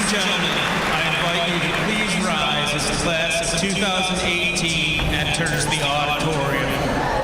and gentlemen, I invite you to please rise as the class of 2018 enters the auditorium.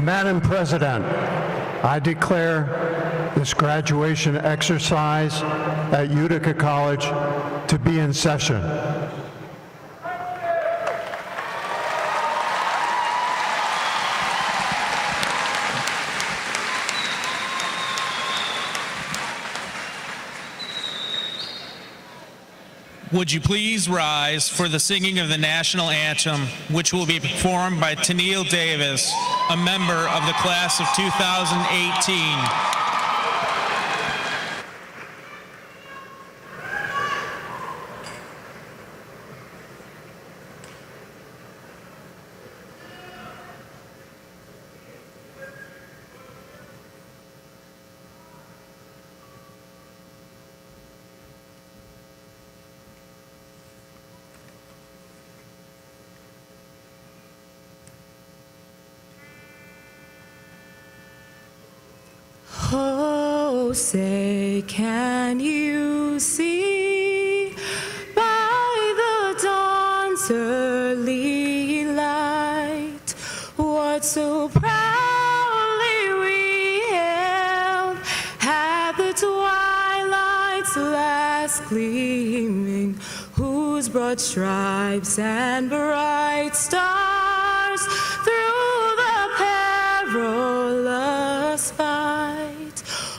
Madam President, I declare this graduation exercise at Utica College to be in session. Would you please rise for the singing of the national anthem, which will be performed by Tennille Davis, a member of the class of 2018. Oh, say, can you see by the dawn's early light what so proudly we hailed at the twilight's last gleaming, whose broad stripes and bright stars through the perilous fight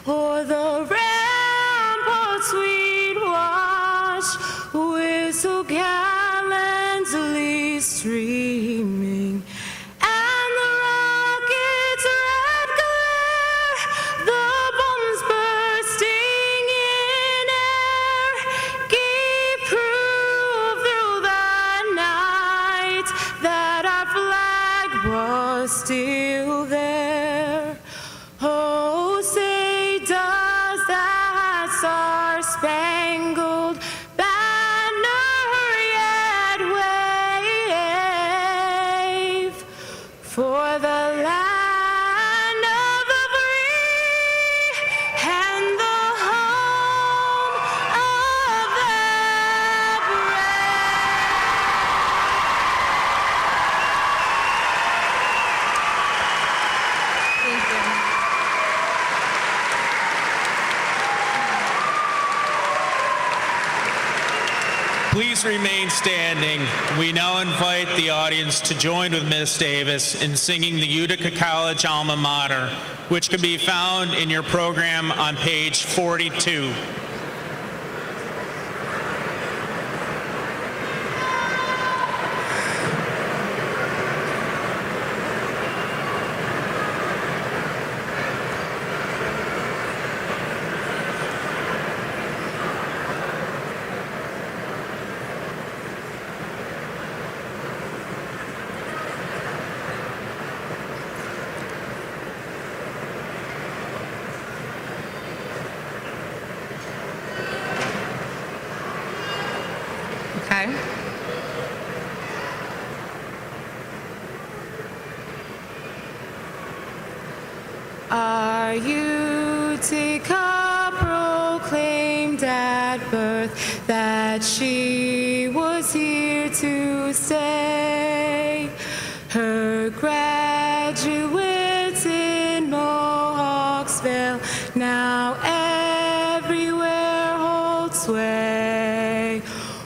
o'er the ramparts we'd watch, whistle gallantly streaming, and the rocket's red glare, the bombs bursting in air, gave proof through the night that our flag was still there. Oh, say, does that star-spangled banner yet wave for the land of the free and the home of the brave? Thank you. Please remain standing. We now invite the audience to join with Ms. Davis in singing the Utica College alma mater, which can be found in your program on page 42. Okay. Our Utica proclaimed at birth that she was here to stay. Her graduates in Mohawksville now everywhere hold sway,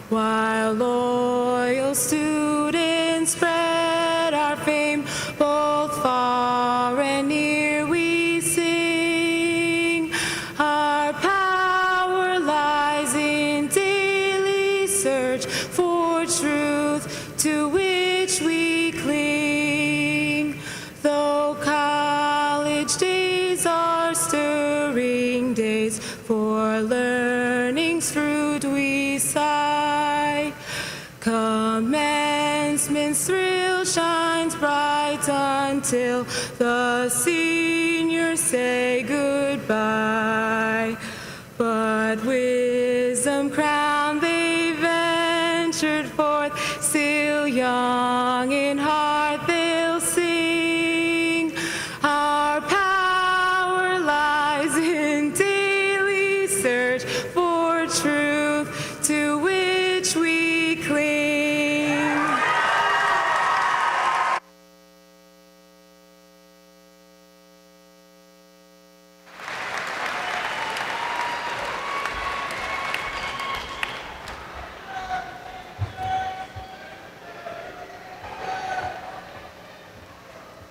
while loyal students spread our fame both far and near. We sing, our power lies in daily search for truth to which we cling. Though college days are stirring days, for learning's fruit we sigh. Commencement's thrill shines bright until the seniors say goodbye. But wisdom crowned they ventured forth, still young in heart they'll sing. Our power lies in daily search for truth to which we cling.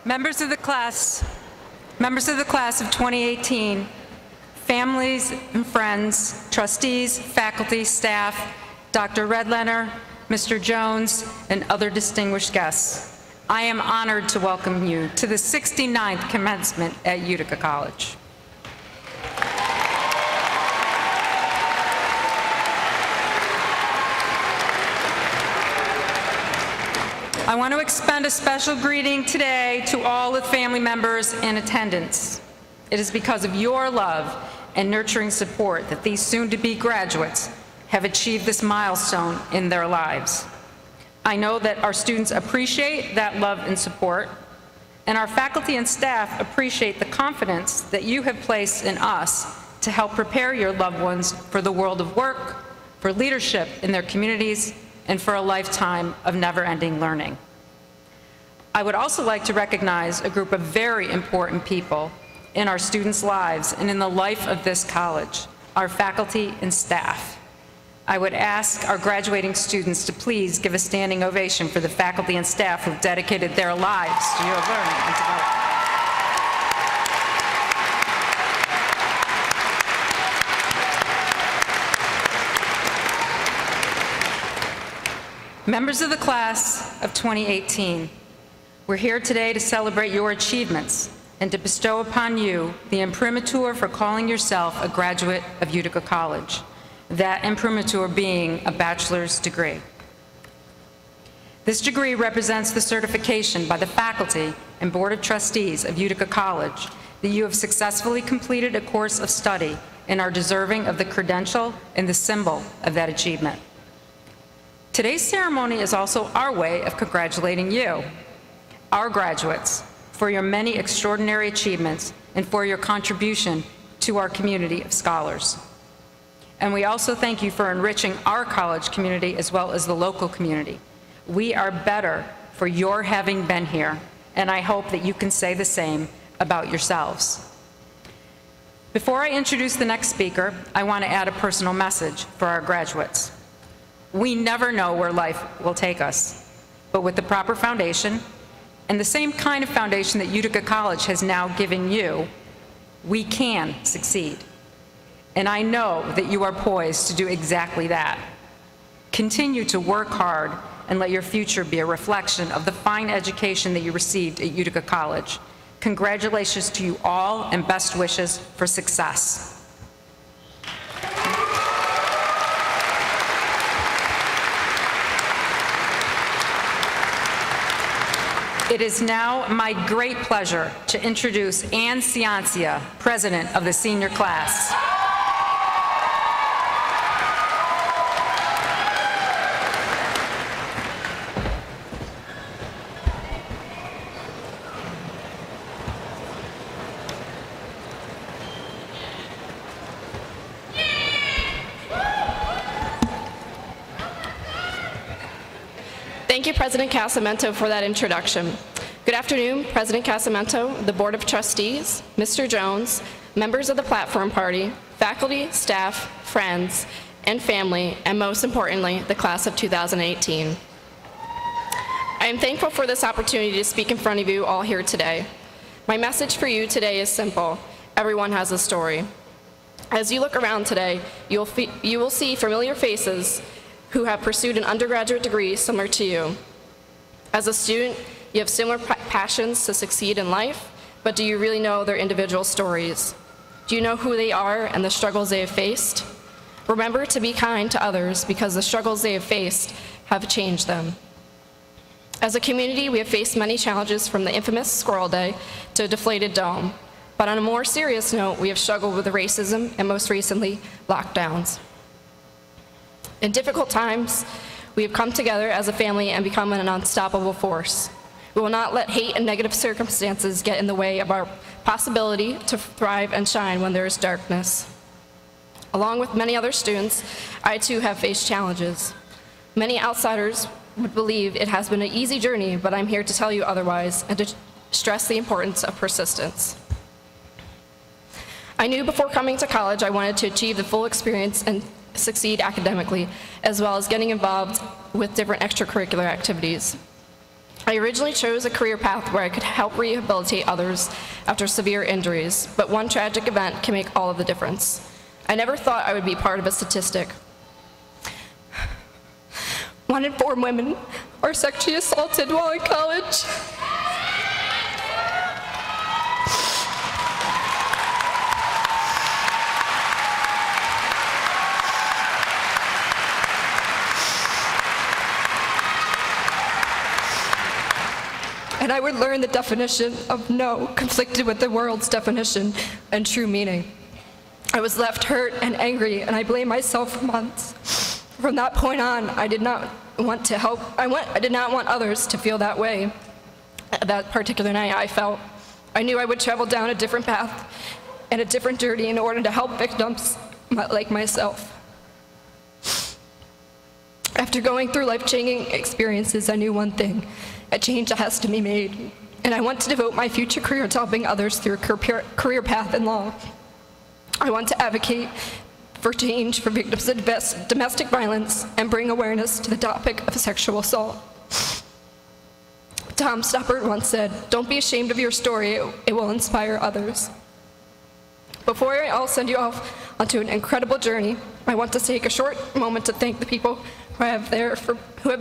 Members of the class of 2018, families and friends, trustees, faculty, staff, Dr. Redlener, Mr. Jones, and other distinguished guests, I am honored to welcome you to the 69th commencement at Utica College. I want to extend a special greeting today to all the family members in attendance. It is because of your love and nurturing support that these soon-to-be graduates have achieved this milestone in their lives. I know that our students appreciate that love and support, and our faculty and staff appreciate the confidence that you have placed in us to help prepare your loved ones for the world of work, for leadership in their communities, and for a lifetime of never-ending learning. I would also like to recognize a group of very important people in our students' lives and in the life of this college, our faculty and staff. I would ask our graduating students to please give a standing ovation for the faculty and staff who've dedicated their lives to your learning and development. Members of the class of 2018, we're here today to celebrate your achievements and to bestow upon you the imprimatur for calling yourself a graduate of Utica College, that imprimatur being a bachelor's degree. This degree represents the certification by the faculty and Board of Trustees of Utica College that you have successfully completed a course of study and are deserving of the credential and the symbol of that achievement. Today's ceremony is also our way of congratulating you, our graduates, for your many extraordinary achievements and for your contribution to our community of scholars. And we also thank you for enriching our college community as well as the local community. We are better for your having been here, and I hope that you can say the same about yourselves. Before I introduce the next speaker, I want to add a personal message for our graduates. We never know where life will take us, but with the proper foundation, and the same kind of foundation that Utica College has now given you, we can succeed. And I know that you are poised to do exactly that. Continue to work hard and let your future be a reflection of the fine education that you received at Utica College. Congratulations to you all and best wishes for success. It is now my great pleasure to introduce Ann Ciancia, President of the senior class. Thank you, President Casamento, for that introduction. Good afternoon, President Casamento, the Board of Trustees, Mr. Jones, members of the Platform Party, faculty, staff, friends, and family, and most importantly, the class of 2018. I am thankful for this opportunity to speak in front of you all here today. My message for you today is simple. Everyone has a story. As you look around today, you will see familiar faces who have pursued an undergraduate degree similar to you. As a student, you have similar passions to succeed in life, but do you really know their individual stories? Do you know who they are and the struggles they have faced? Remember to be kind to others because the struggles they have faced have changed them. As a community, we have faced many challenges from the infamous Squirrel Day to a deflated dome. But on a more serious note, we have struggled with racism and most recently, lockdowns. In difficult times, we have come together as a family and become an unstoppable force. We will not let hate and negative circumstances get in the way of our possibility to thrive and shine when there is darkness. Along with many other students, I too have faced challenges. Many outsiders would believe it has been an easy journey, but I'm here to tell you otherwise and to stress the importance of persistence. I knew before coming to college I wanted to achieve the full experience and succeed academically, as well as getting involved with different extracurricular activities. I originally chose a career path where I could help rehabilitate others after severe injuries, but one tragic event can make all of the difference. I never thought I would be part of a statistic. 1 in 4 women are sexually assaulted while in college. And I would learn the definition of no conflicted with the world's definition and true meaning. I was left hurt and angry, and I blamed myself for months. From that point on, I did not want to help. I did not want others to feel that way. That particular night, I felt. I knew I would travel down a different path and a different journey in order to help victims like myself. After going through life-changing experiences, I knew one thing: a change has to be made, and I want to devote my future career to helping others through a career path in law. I want to advocate for change for victims of domestic violence and bring awareness to the topic of sexual assault. Tom Stoppard once said, "Don't be ashamed of your story, it will inspire others." Before I'll send you off onto an incredible journey, I want to take a short moment to thank the people who have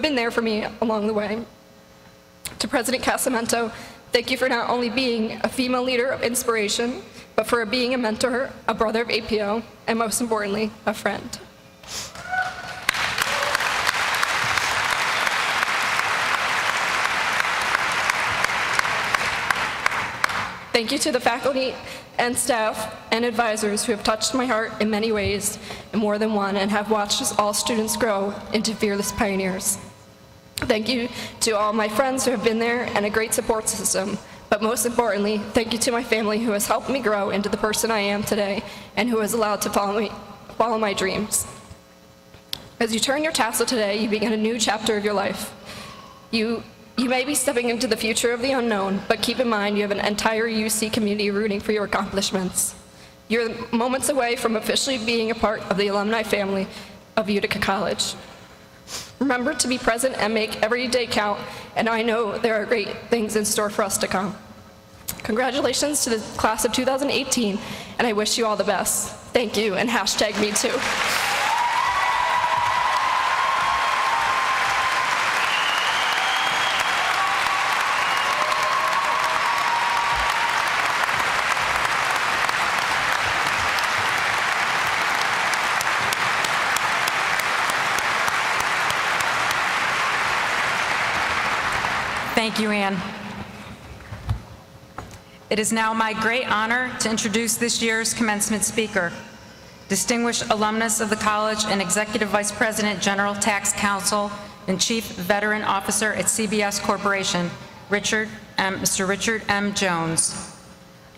been there for me along the way. To President Casamento, thank you for not only being a female leader of inspiration, but for being a mentor, a brother of APO, and most importantly, a friend. Thank you to the faculty and staff and advisors who have touched my heart in many ways, in more than one, and have watched us all students grow into fearless pioneers. Thank you to all my friends who have been there and a great support system. But most importantly, thank you to my family who has helped me grow into the person I am today and who has allowed to follow my dreams. As you turn your tassel today, you begin a new chapter of your life. You may be stepping into the future of the unknown, but keep in mind you have an entire UC community rooting for your accomplishments. You're moments away from officially being a part of the alumni family of Utica College. Remember to be present and make every day count, and I know there are great things in store for us to come. Congratulations to the class of 2018, and I wish you all the best. Thank you, and #MeToo. Thank you, Ann. It is now my great honor to introduce this year's commencement speaker, distinguished alumnus of the college and Executive Vice President, General Tax Counsel, and Chief Veteran Officer at CBS Corporation, Mr. Richard M. Jones.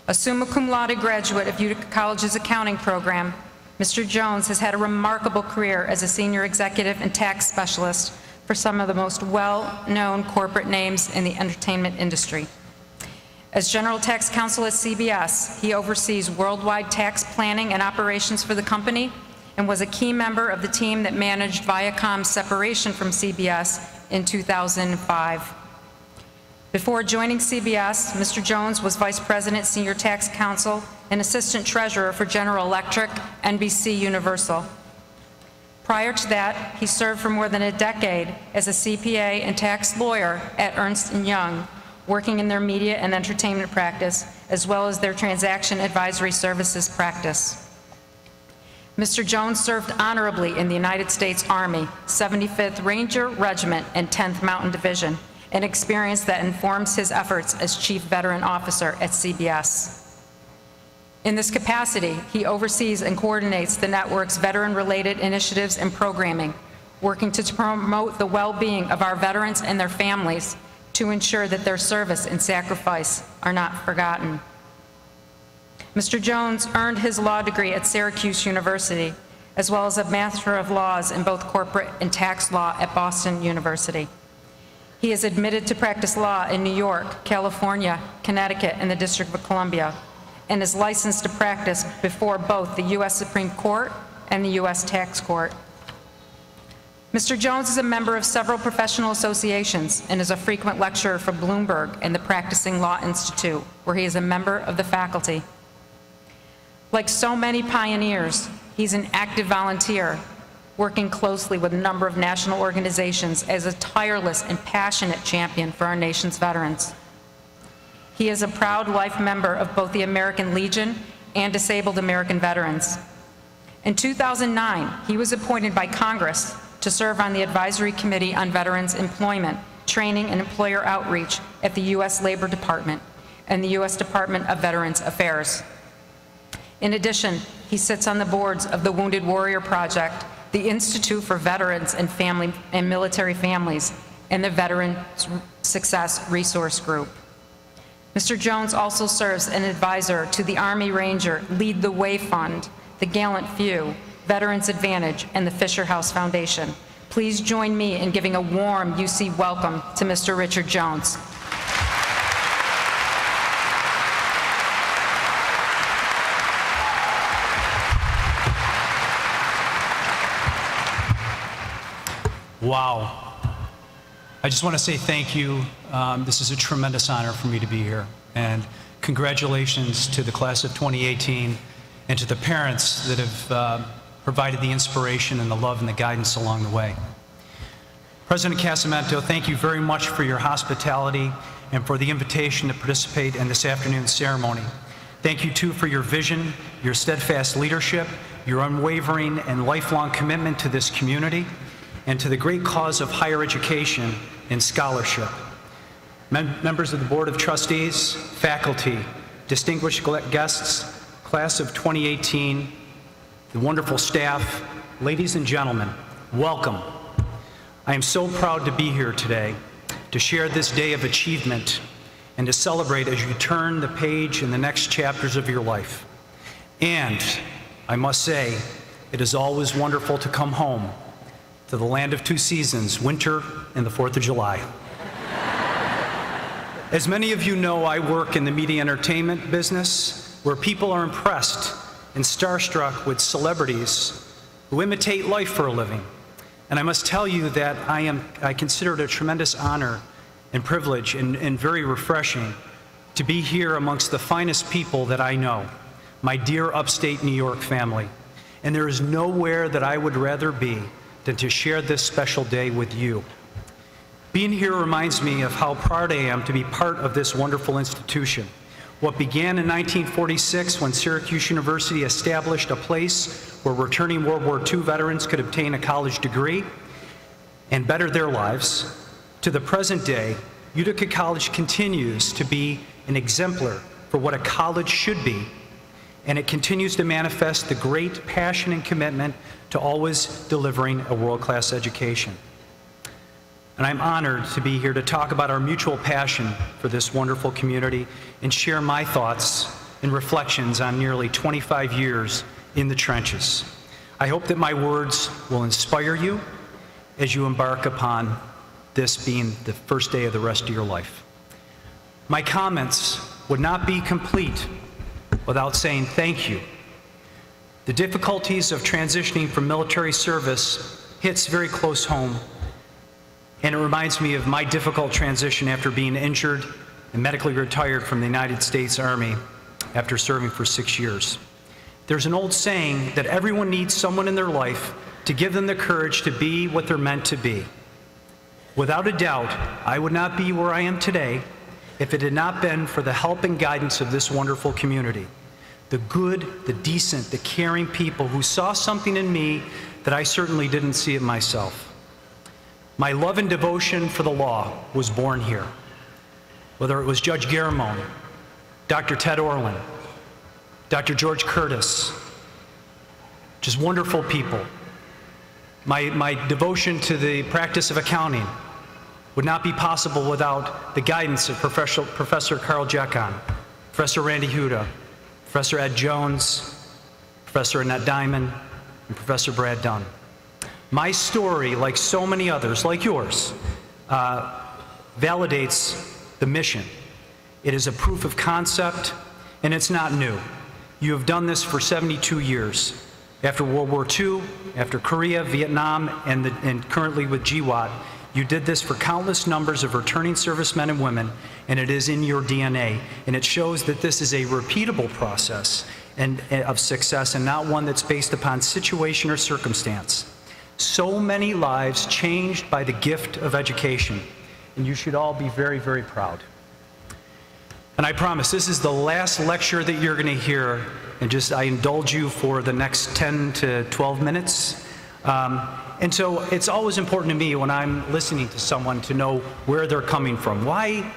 A summa cum laude graduate of Utica College's accounting program, Mr. Jones has had a remarkable career as a senior executive and tax specialist for some of the most well-known corporate names in the entertainment industry. As General Tax Counsel at CBS, he oversees worldwide tax planning and operations for the company and was a key member of the team that managed Viacom's separation from CBS in 2005. Before joining CBS, Mr. Jones was Vice President, Senior Tax Counsel, and Assistant Treasurer for General Electric, NBC Universal. Prior to that, he served for more than a decade as a CPA and tax lawyer at Ernst & Young, working in their media and entertainment practice, as well as their transaction advisory services practice. Mr. Jones served honorably in the United States Army, 75th Ranger Regiment and 10th Mountain Division, an experience that informs his efforts as Chief Veteran Officer at CBS. In this capacity, he oversees and coordinates the network's veteran-related initiatives and programming, working to promote the well-being of our veterans and their families to ensure that their service and sacrifice are not forgotten. Mr. Jones earned his law degree at Syracuse University, as well as a Master of Laws in both corporate and tax law at Boston University. He is admitted to practice law in New York, California, Connecticut, and the District of Columbia, and is licensed to practice before both the U.S. Supreme Court and the U.S. Tax Court. Mr. Jones is a member of several professional associations and is a frequent lecturer for Bloomberg and the Practicing Law Institute, where he is a member of the faculty. Like so many pioneers, he's an active volunteer, working closely with a number of national organizations as a tireless and passionate champion for our nation's veterans. He is a proud life member of both the American Legion and Disabled American Veterans. In 2009, he was appointed by Congress to serve on the Advisory Committee on Veterans Employment, Training, and Employer Outreach at the U.S. Labor Department and the U.S. Department of Veterans Affairs. In addition, he sits on the boards of the Wounded Warrior Project, the Institute for Veterans and Military Families, and the Veterans Success Resource Group. Mr. Jones also serves as an advisor to the Army Ranger Lead the Way Fund, the Gallant Few, Veterans Advantage, and the Fisher House Foundation. Please join me in giving a warm UC welcome to Mr. Richard Jones. Wow. I just want to say thank you. This is a tremendous honor for me to be here. And congratulations to the class of 2018 and to the parents that have provided the inspiration and the love and the guidance along the way. President Casamento, thank you very much for your hospitality and for the invitation to participate in this afternoon's ceremony. Thank you, too, for your vision, your steadfast leadership, your unwavering and lifelong commitment to this community, and to the great cause of higher education and scholarship. Members of the Board of Trustees, faculty, distinguished guests, class of 2018, the wonderful staff, ladies and gentlemen, welcome. I am so proud to be here today to share this day of achievement and to celebrate as you turn the page in the next chapters of your life. And I must say, it is always wonderful to come home to the land of two seasons, winter and the 4th of July. As many of you know, I work in the media entertainment business where people are impressed and starstruck with celebrities who imitate life for a living. And I must tell you that I consider it a tremendous honor and privilege and very refreshing to be here amongst the finest people that I know, my dear upstate New York family. And there is nowhere that I would rather be than to share this special day with you. Being here reminds me of how proud I am to be part of this wonderful institution. What began in 1946 when Syracuse University established a place where returning World War II veterans could obtain a college degree and better their lives, to the present day, Utica College continues to be an exemplar for what a college should be, and it continues to manifest the great passion and commitment to always delivering a world-class education. And I'm honored to be here to talk about our mutual passion for this wonderful community and share my thoughts and reflections on nearly 25 years in the trenches. I hope that my words will inspire you as you embark upon this being the first day of the rest of your life. My comments would not be complete without saying thank you. The difficulties of transitioning from military service hits very close home, and it reminds me of my difficult transition after being injured and medically retired from the United States Army after serving for 6 years. There's an old saying that everyone needs someone in their life to give them the courage to be what they're meant to be. Without a doubt, I would not be where I am today if it had not been for the help and guidance of this wonderful community. The good, the decent, the caring people who saw something in me that I certainly didn't see in myself. My love and devotion for the law was born here. Whether it was Judge Garamone, Dr. Ted Orland, Dr. George Curtis, just wonderful people. My devotion to the practice of accounting would not be possible without the guidance of Professor Carl Jekon, Professor Randy Huda, Professor Ed Jones, Professor Annette Diamond, and Professor Brad Dunn. My story, like so many others, like yours, validates the mission. It is a proof of concept, and it's not new. You have done this for 72 years. After World War II, after Korea, Vietnam, and currently with GWAT, you did this for countless numbers of returning servicemen and women, and it is in your DNA. And it shows that this is a repeatable process of success and not one that's based upon situation or circumstance. So many lives changed by the gift of education, and you should all be very, very proud. And I promise, this is the last lecture that you're going to hear, and I indulge you for the next 10 to 12 minutes. And so it's always important to me when I'm listening to someone to know where they're coming from. Why,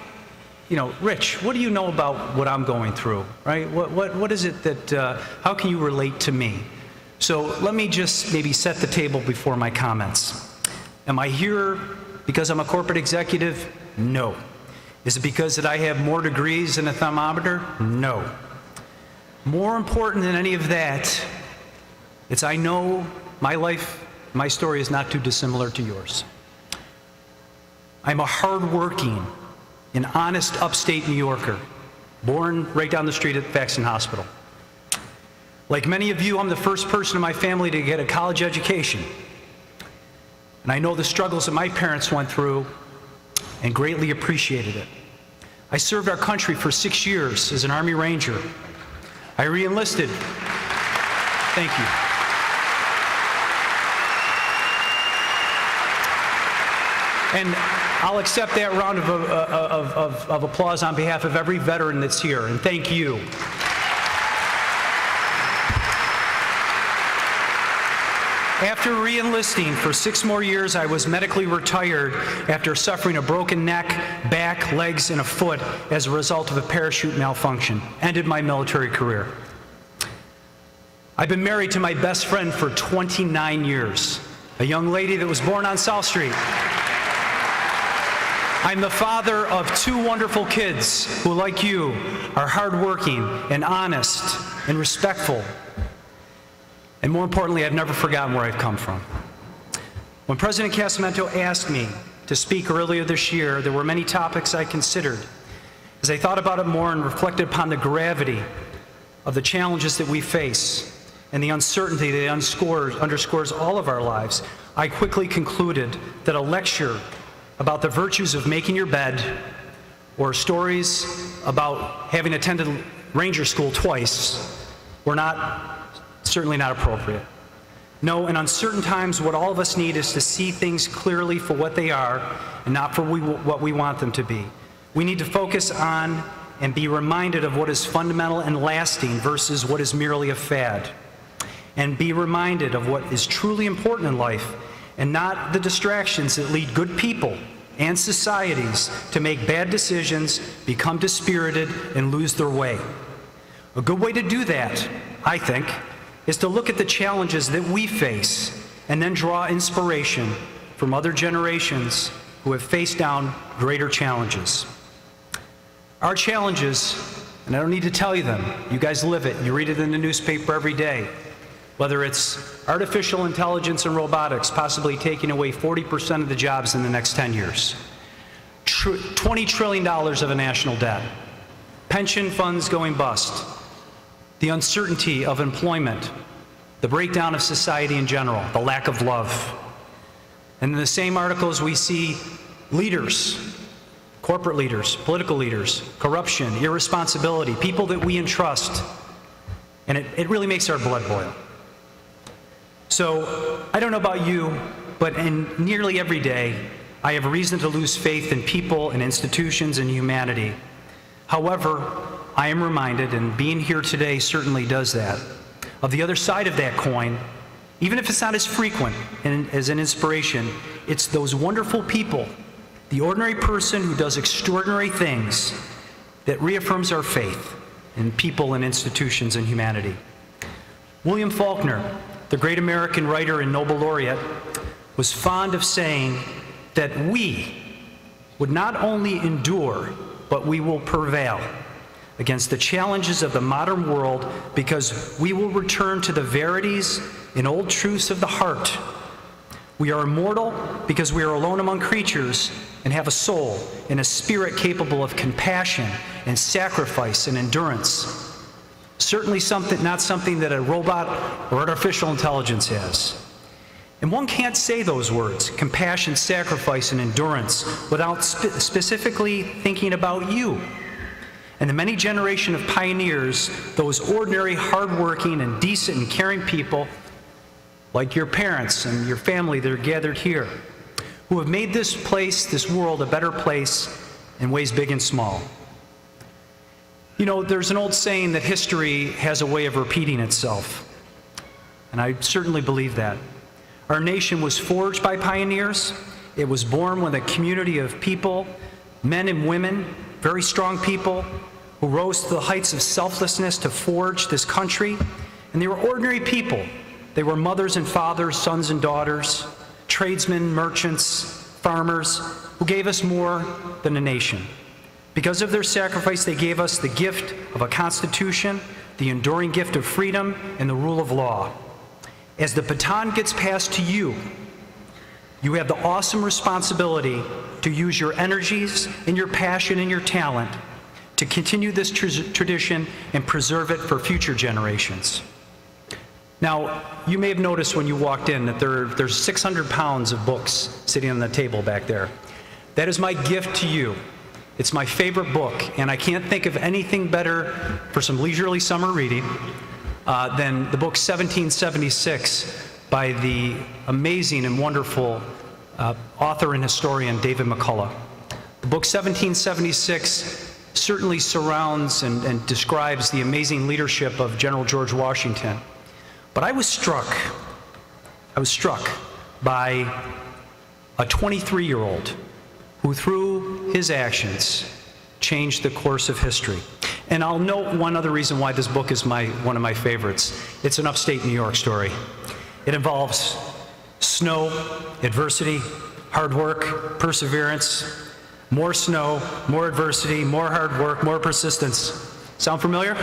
Rich, what do you know about what I'm going through, right? What is it that, how can you relate to me? So let me just maybe set the table before my comments. Am I here because I'm a corporate executive? No. Is it because that I have more degrees than a thermometer? No. More important than any of that, it's I know my life, my story is not too dissimilar to yours. I'm a hardworking and honest upstate New Yorker, born right down the street at Faxon Hospital. Like many of you, I'm the first person in my family to get a college education. And I know the struggles that my parents went through and greatly appreciated it. I served our country for 6 years as an Army Ranger. I re-enlisted. Thank you. And I'll accept that round of applause on behalf of every veteran that's here, and thank you. After re-enlisting for 6 more years, I was medically retired after suffering a broken neck, back, legs, and a foot as a result of a parachute malfunction. Ended my military career. I've been married to my best friend for 29 years, a young lady that was born on South Street. I'm the father of 2 wonderful kids who, like you, are hardworking and honest and respectful. And more importantly, I've never forgotten where I've come from. When President Casamento asked me to speak earlier this year, there were many topics I considered. As I thought about it more and reflected upon the gravity of the challenges that we face and the uncertainty that underscores all of our lives, I quickly concluded that a lecture about the virtues of making your bed or stories about having attended Ranger School twice were certainly not appropriate. No, in uncertain times, what all of us need is to see things clearly for what they are and not for what we want them to be. We need to focus on and be reminded of what is fundamental and lasting versus what is merely a fad. And be reminded of what is truly important in life and not the distractions that lead good people and societies to make bad decisions, become dispirited, and lose their way. A good way to do that, I think, is to look at the challenges that we face and then draw inspiration from other generations who have faced down greater challenges. Our challenges, and I don't need to tell you them, you guys live it, you read it in the newspaper every day, whether it's artificial intelligence and robotics possibly taking away 40% of the jobs in the next 10 years, $20 trillion of a national debt, pension funds going bust, the uncertainty of employment, the breakdown of society in general, the lack of love. And in the same articles we see leaders, corporate leaders, political leaders, corruption, irresponsibility, people that we entrust, and it really makes our blood boil. So I don't know about you, but in nearly every day, I have reason to lose faith in people and institutions and humanity. However, I am reminded, and being here today certainly does that, of the other side of that coin, even if it's not as frequent and as an inspiration, it's those wonderful people, the ordinary person who does extraordinary things that reaffirms our faith in people and institutions and humanity. William Faulkner, the great American writer and Nobel laureate, was fond of saying that we would not only endure, but we will prevail against the challenges of the modern world because we will return to the verities and old truths of the heart. We are immortal because we are alone among creatures and have a soul and a spirit capable of compassion and sacrifice and endurance. Certainly not something that a robot or artificial intelligence has. And one can't say those words, compassion, sacrifice, and endurance, without specifically thinking about you and the many generations of pioneers, those ordinary, hardworking, and decent and caring people like your parents and your family that are gathered here, who have made this place, this world, a better place in ways big and small. You know, there's an old saying that history has a way of repeating itself, and I certainly believe that. Our nation was forged by pioneers. It was born with a community of people, men and women, very strong people, who rose to the heights of selflessness to forge this country. And they were ordinary people. They were mothers and fathers, sons and daughters, tradesmen, merchants, farmers, who gave us more than a nation. Because of their sacrifice, they gave us the gift of a constitution, the enduring gift of freedom, and the rule of law. As the baton gets passed to you, you have the awesome responsibility to use your energies and your passion and your talent to continue this tradition and preserve it for future generations. Now, you may have noticed when you walked in that there's 600 pounds of books sitting on the table back there. That is my gift to you. It's my favorite book, and I can't think of anything better for some leisurely summer reading than the book 1776 by the amazing and wonderful author and historian David McCullough. The book 1776 certainly surrounds and describes the amazing leadership of General George Washington. But I was struck by a 23-year-old who, through his actions, changed the course of history. And I'll note one other reason why this book is one of my favorites. It's an upstate New York story. It involves snow, adversity, hard work, perseverance, more snow, more adversity, more hard work, more persistence. Sound familiar?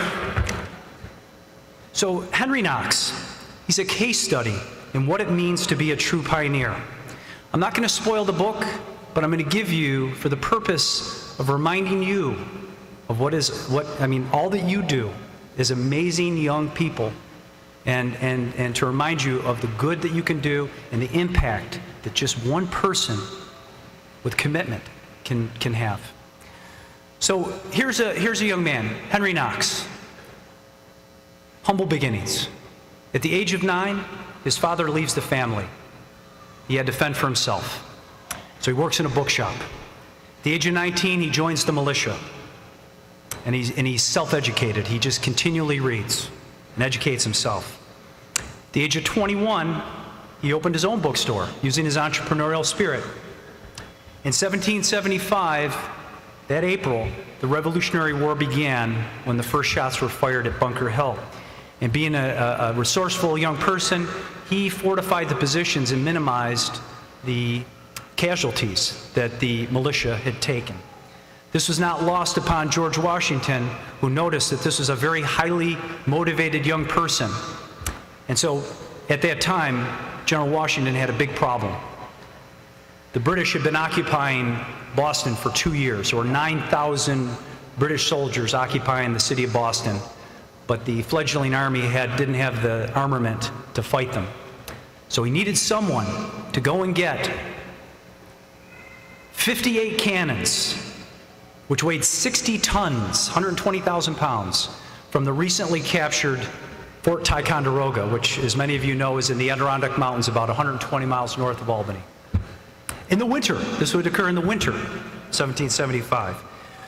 So Henry Knox, he's a case study in what it means to be a true pioneer. I'm not going to spoil the book, but I'm going to give you, for the purpose of reminding you of all that you do is amazing young people, and to remind you of the good that you can do and the impact that just one person with commitment can have. So here's a young man, Henry Knox. Humble beginnings. At the age of 9, his father leaves the family. He had to fend for himself. So he works in a bookshop. At the age of 19, he joins the militia. And he's self-educated. He just continually reads and educates himself. At the age of 21, he opened his own bookstore using his entrepreneurial spirit. In 1775, that April, the Revolutionary War began when the first shots were fired at Bunker Hill. And being a resourceful young person, he fortified the positions and minimized the casualties that the militia had taken. This was not lost upon George Washington, who noticed that this was a very highly motivated young person. And so, at that time, General Washington had a big problem. The British had been occupying Boston for 2 years. There were 9,000 British soldiers occupying the city of Boston, but the fledgling army didn't have the armament to fight them. So he needed someone to go and get 58 cannons, which weighed 60 tons, 120,000 pounds, from the recently captured Fort Ticonderoga, which, as many of you know, is in the Adirondack Mountains about 120 miles north of Albany. In the winter, this would occur in the winter, 1775.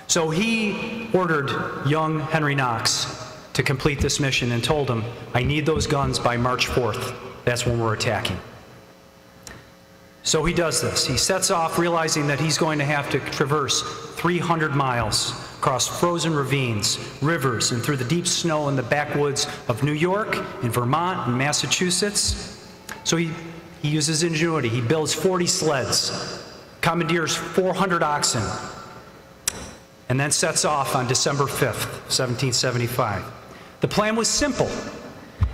So he ordered young Henry Knox to complete this mission and told him, I need those guns by March 4th. That's when we're attacking. So he does this. He sets off realizing that he's going to have to traverse 300 miles across frozen ravines, rivers, and through the deep snow in the backwoods of New York and Vermont and Massachusetts. So he uses ingenuity. He builds 40 sleds, commandeers 400 oxen, and then sets off on December 5th, 1775. The plan was simple.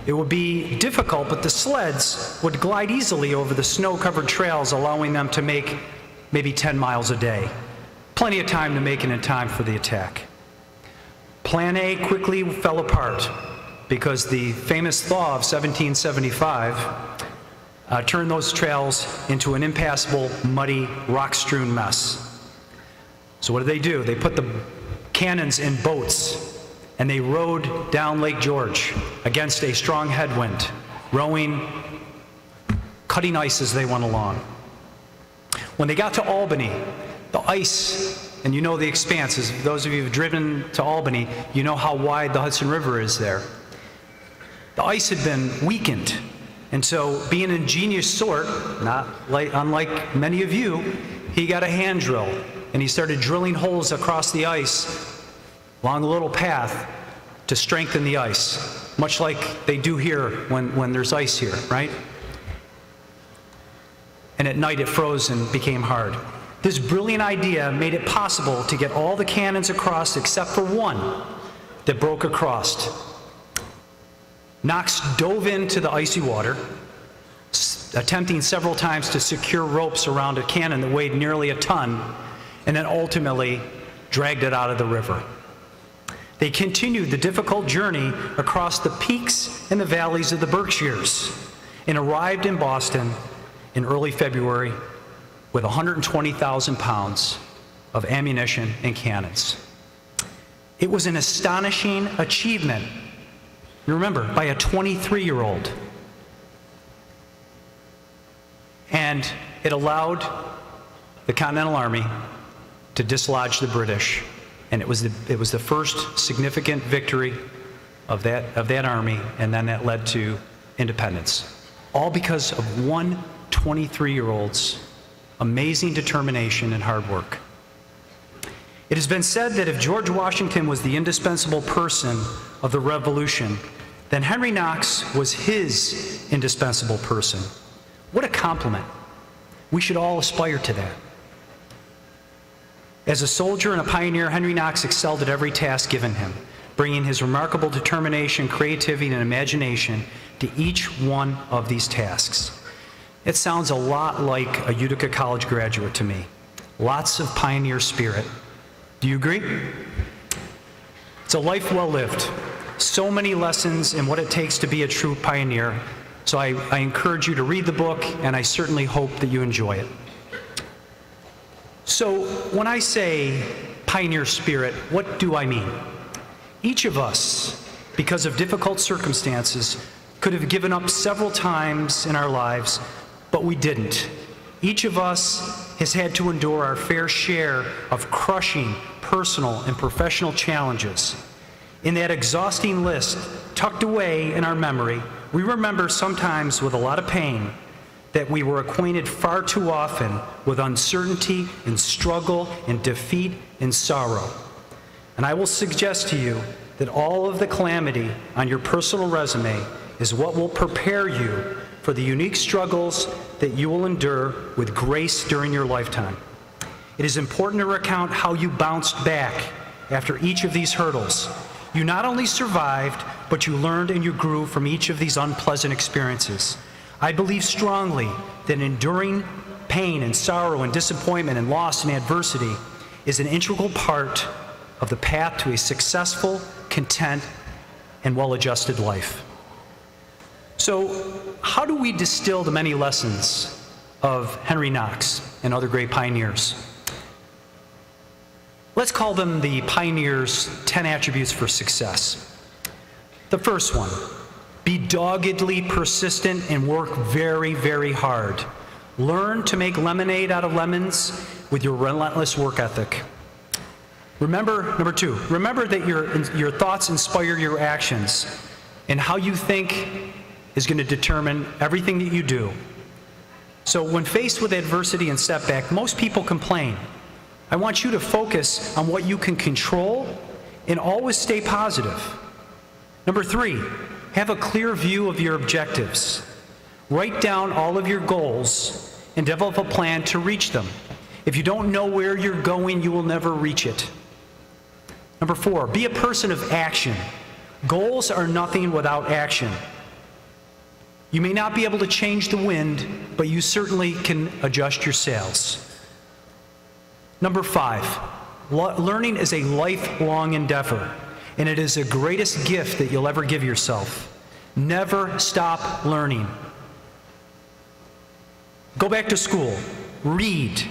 It would be difficult, but the sleds would glide easily over the snow-covered trails, allowing them to make maybe 10 miles a day. Plenty of time to make it in time for the attack. Plan A quickly fell apart because the famous thaw of 1775 turned those trails into an impassable, muddy, rock-strewn mess. So what do? They put the cannons in boats, and they rowed down Lake George against a strong headwind, rowing, cutting ice as they went along. When they got to Albany, the ice, and you know the expanses, those of you who've driven to Albany, you know how wide the Hudson River is there. The ice had been weakened, and so being an ingenious sort, unlike many of you, he got a hand drill, and he started drilling holes across the ice along a little path to strengthen the ice, much like they do here when there's ice here, right? And at night it froze and became hard. This brilliant idea made it possible to get all the cannons across except for one that broke across. Knox dove into the icy water, attempting several times to secure ropes around a cannon that weighed nearly a ton, and then ultimately dragged it out of the river. They continued the difficult journey across the peaks and the valleys of the Berkshires and arrived in Boston in early February with 120,000 pounds of ammunition and cannons. It was an astonishing achievement, you remember, by a 23-year-old. And it allowed the Continental Army to dislodge the British. And it was the first significant victory of that army, and then that led to independence. All because of one 23-year-old's amazing determination and hard work. It has been said that if George Washington was the indispensable person of the Revolution, then Henry Knox was his indispensable person. What a compliment. We should all aspire to that. As a soldier and a pioneer, Henry Knox excelled at every task given him, bringing his remarkable determination, creativity, and imagination to each one of these tasks. It sounds a lot like a Utica College graduate to me. Lots of pioneer spirit. Do you agree? It's a life well lived. So many lessons in what it takes to be a true pioneer. So I encourage you to read the book, and I certainly hope that you enjoy it. So when I say pioneer spirit, what do I mean? Each of us, because of difficult circumstances, could have given up several times in our lives, but we didn't. Each of us has had to endure our fair share of crushing personal and professional challenges. In that exhausting list, tucked away in our memory, we remember sometimes with a lot of pain that we were acquainted far too often with uncertainty and struggle and defeat and sorrow. And I will suggest to you that all of the calamity on your personal resume is what will prepare you for the unique struggles that you will endure with grace during your lifetime. It is important to recount how you bounced back after each of these hurdles. You not only survived, but you learned and you grew from each of these unpleasant experiences. I believe strongly that enduring pain and sorrow and disappointment and loss and adversity is an integral part of the path to a successful, content, and well-adjusted life. So, how do we distill the many lessons of Henry Knox and other great pioneers? Let's call them the pioneers' 10 attributes for success. The first one, be doggedly persistent and work very, very hard. Learn to make lemonade out of lemons with your relentless work ethic. Number two, remember that your thoughts inspire your actions, and how you think is going to determine everything that you do. So when faced with adversity and setback, most people complain. I want you to focus on what you can control and always stay positive. Number three, have a clear view of your objectives. Write down all of your goals and develop a plan to reach them. If you don't know where you're going, you will never reach it. Number four, be a person of action. Goals are nothing without action. You may not be able to change the wind, but you certainly can adjust your sails. Number five, learning is a lifelong endeavor. and it is the greatest gift that you'll ever give yourself. Never stop learning. Go back to school, read,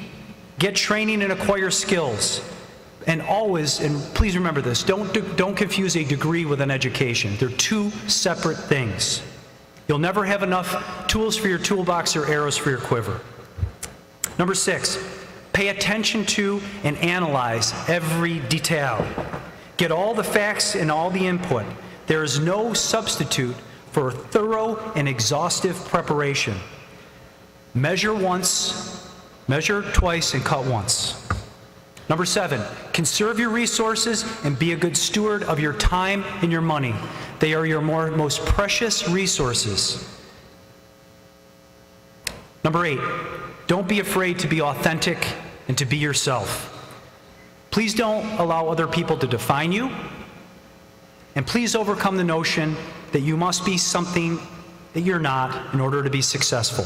get training and acquire skills. And always, and please remember this, don't confuse a degree with an education. They're two separate things. You'll never have enough tools for your toolbox or arrows for your quiver. Number 6, pay attention to and analyze every detail. Get all the facts and all the input. There is no substitute for thorough and exhaustive preparation. Measure once, measure twice, and cut once. Number 7, conserve your resources and be a good steward of your time and your money. They are your most precious resources. Number 8, don't be afraid to be authentic and to be yourself. Please don't allow other people to define you, and please overcome the notion that you must be something that you're not in order to be successful.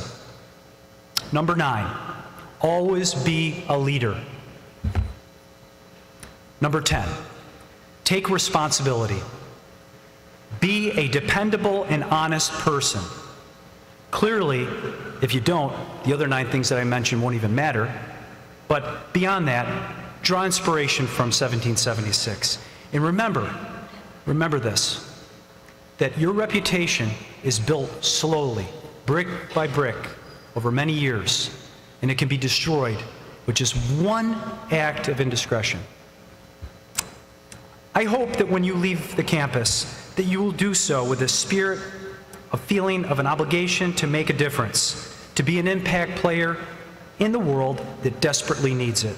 Number 9, always be a leader. Number 10, take responsibility. Be a dependable and honest person. Clearly, if you don't, the other 9 things that I mentioned won't even matter. But beyond that, draw inspiration from 1776. And remember this, that your reputation is built slowly, brick by brick, over many years, and it can be destroyed with just one act of indiscretion. I hope that when you leave the campus, that you will do so with a spirit, a feeling of an obligation to make a difference, to be an impact player in the world that desperately needs it.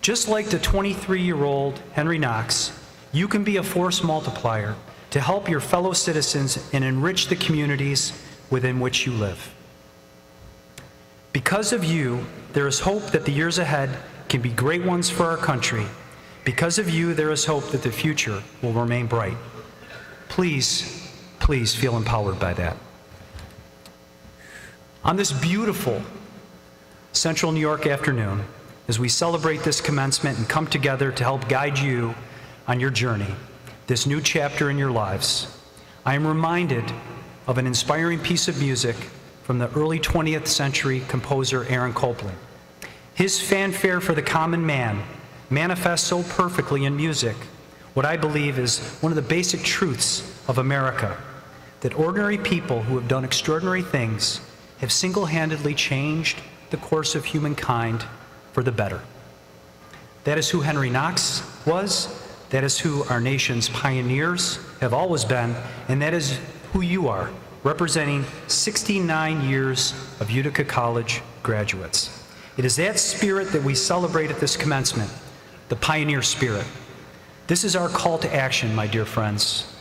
Just like the 23-year-old Henry Knox, you can be a force multiplier to help your fellow citizens and enrich the communities within which you live. Because of you, there is hope that the years ahead can be great ones for our country. Because of you, there is hope that the future will remain bright. Please feel empowered by that. On this beautiful Central New York afternoon, as we celebrate this commencement and come together to help guide you on your journey, this new chapter in your lives, I am reminded of an inspiring piece of music from the early 20th century composer Aaron Copland. His fanfare for the common man manifests so perfectly in music what I believe is one of the basic truths of America, that ordinary people who have done extraordinary things have single-handedly changed the course of humankind for the better. That is who Henry Knox was, that is who our nation's pioneers have always been, and that is who you are, representing 69 years of Utica College graduates. It is that spirit that we celebrate at this commencement, the pioneer spirit. This is our call to action, my dear friends.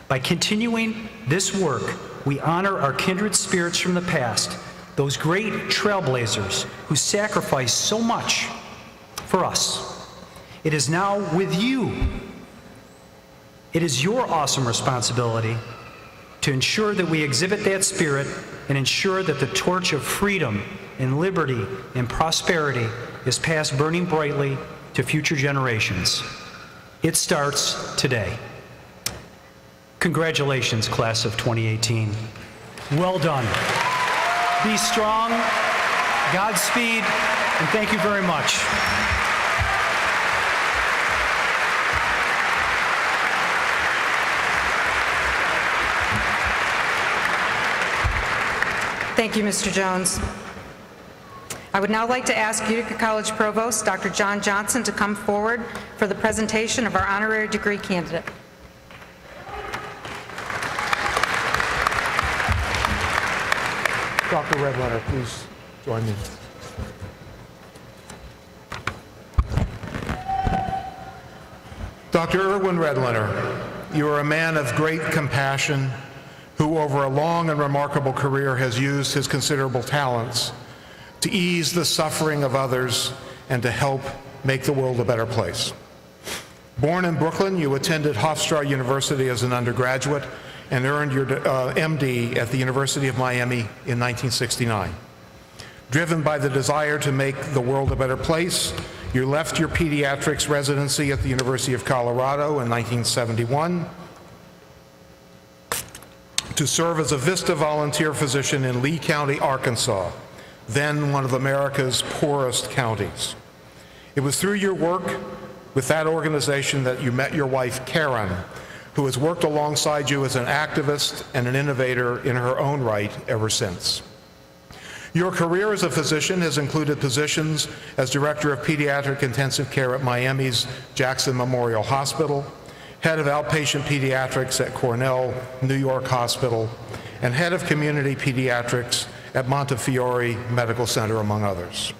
By continuing this work, we honor our kindred spirits from the past, those great trailblazers who sacrificed so much for us. It is now with you. It is your awesome responsibility to ensure that we exhibit that spirit and ensure that the torch of freedom and liberty and prosperity is passed burning brightly to future generations. It starts today. Congratulations, class of 2018. Well done. Be strong, Godspeed, and thank you very much. Thank you, Mr. Jones. I would now like to ask Utica College Provost, Dr. John Johnson, to come forward for the presentation of our honorary degree candidate. Dr. Redletter, please join me. Dr. Irwin Redletter, you are a man of great compassion who over a long and remarkable career has used his considerable talents to ease the suffering of others and to help make the world a better place. Born in Brooklyn, you attended Hofstra University as an undergraduate and earned your MD at the University of Miami in 1969. Driven by the desire to make the world a better place, You left your pediatrics residency at the University of Colorado in 1971 to serve as a VISTA volunteer physician in Lee County, Arkansas, then one of America's poorest counties. It was through your work with that organization that you met your wife, Karen, who has worked alongside you as an activist and an innovator in her own right ever since. Your career as a physician has included positions as Director of Pediatric Intensive Care at Miami's Jackson Memorial Hospital, Head of Outpatient Pediatrics at Cornell New York Hospital, and Head of Community Pediatrics at Montefiore Medical Center, among others.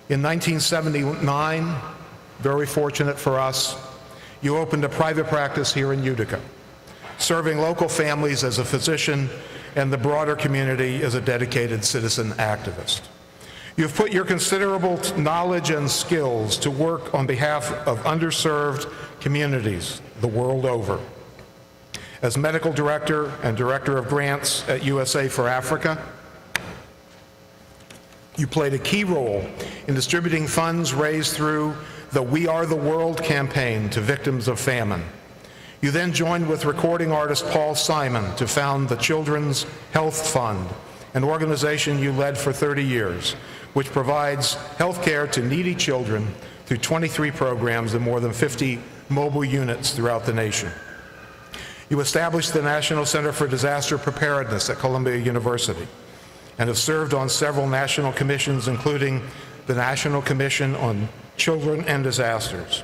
In 1979, very fortunate for us, you opened a private practice here in Utica, serving local families as a physician and the broader community as a dedicated citizen activist. You've put your considerable knowledge and skills to work on behalf of underserved communities the world over. As medical director and director of grants at USA for Africa, you played a key role in distributing funds raised through the We Are the World campaign to victims of famine. You then joined with recording artist Paul Simon to found the Children's Health Fund, an organization you led for 30 years, which provides health care to needy children through 23 programs and more than 50 mobile units throughout the nation. You established the National Center for Disaster Preparedness at Columbia University and have served on several national commissions, including the National Commission on Children and Disasters.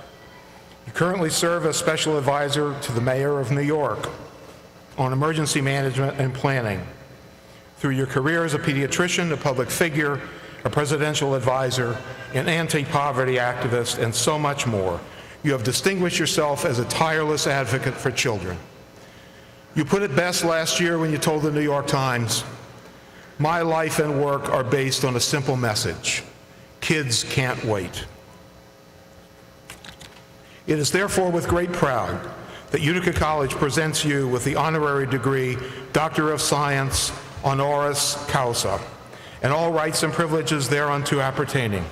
You currently serve as special advisor to the Mayor of New York on emergency management and planning. Through your career as a pediatrician, a public figure, a presidential advisor, an anti-poverty activist, and so much more, you have distinguished yourself as a tireless advocate for children. You put it best last year when you told the New York Times, "My life and work are based on a simple message: kids can't wait." It is therefore with great pride that Utica College presents you with the honorary degree Doctor of Science honoris causa, and all rights and privileges thereunto appertaining.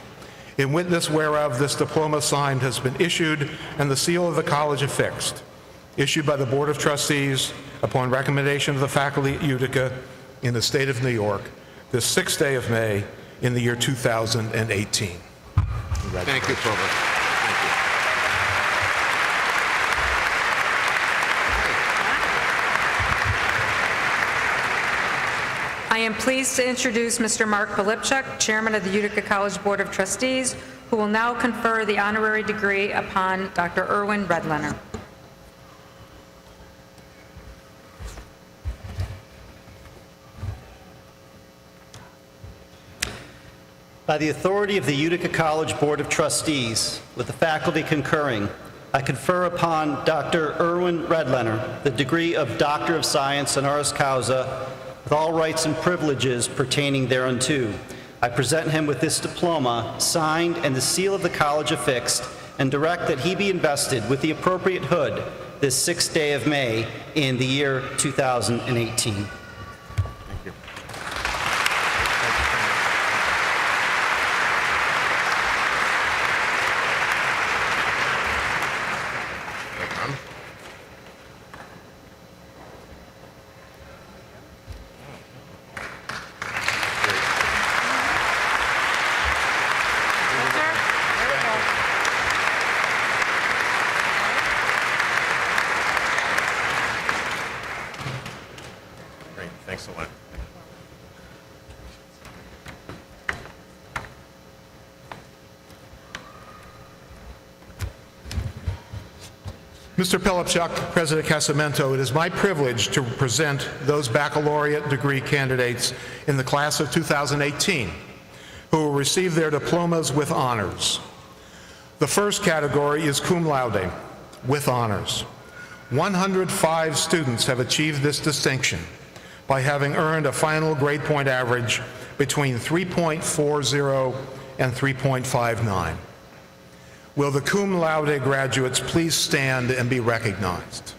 In witness whereof this diploma signed has been issued and the seal of the college affixed, issued by the Board of Trustees upon recommendation of the faculty at Utica in the state of New York, this 6th day of May in the year 2018. Thank you, Provost. Thank you. I am pleased to introduce Mr. Mark Polipchuk, Chairman of the Utica College Board of Trustees, who will now confer the honorary degree upon Dr. Erwin Redlener. By the authority of the Utica College Board of Trustees, with the faculty concurring, I confer upon Dr. Erwin Redlener the degree of Doctor of Science honoris causa with all rights and privileges pertaining thereunto. I present him with this diploma, signed and the seal of the college affixed, and direct that he be invested with the appropriate hood this 6th day of May in the year 2018. Thank you. Welcome. Great, thanks a lot. Mr. Polipchuk, President Casamento, it is my privilege to present those baccalaureate degree candidates in the class of 2018 who will receive their diplomas with honors. The first category is cum laude, with honors. 105 students have achieved this distinction by having earned a final grade point average between 3.40 and 3.59. Will the cum laude graduates please stand and be recognized?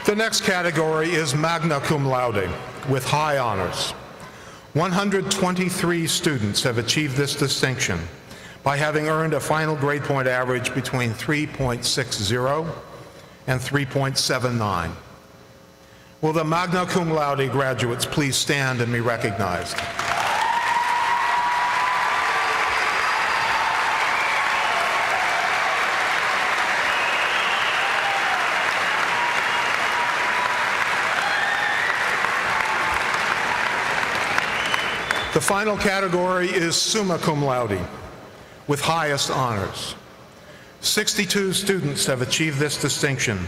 The next category is magna cum laude, with high honors. 123 students have achieved this distinction by having earned a final grade point average between 3.60 and 3.79. Will the magna cum laude graduates please stand and be recognized? The final category is summa cum laude, with highest honors. 62 students have achieved this distinction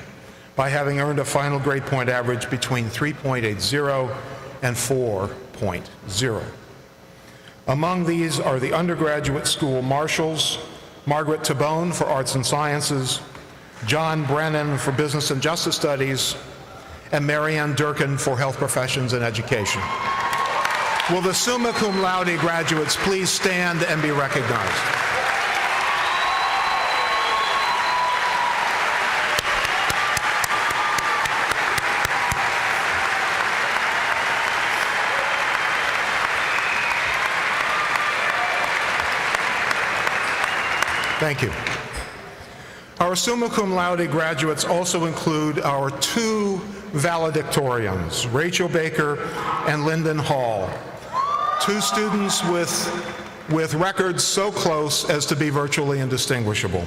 by having earned a final grade point average between 3.80 and 4.0. Among these are the undergraduate school marshals, Margaret Tabone for Arts and Sciences, John Brennan for Business and Justice Studies, and Marianne Durkin for Health Professions and Education. Will the summa cum laude graduates please stand and be recognized? Thank you. Our summa cum laude graduates also include our two valedictorians, Rachel Baker and Lyndon Hall, two students with records so close as to be virtually indistinguishable,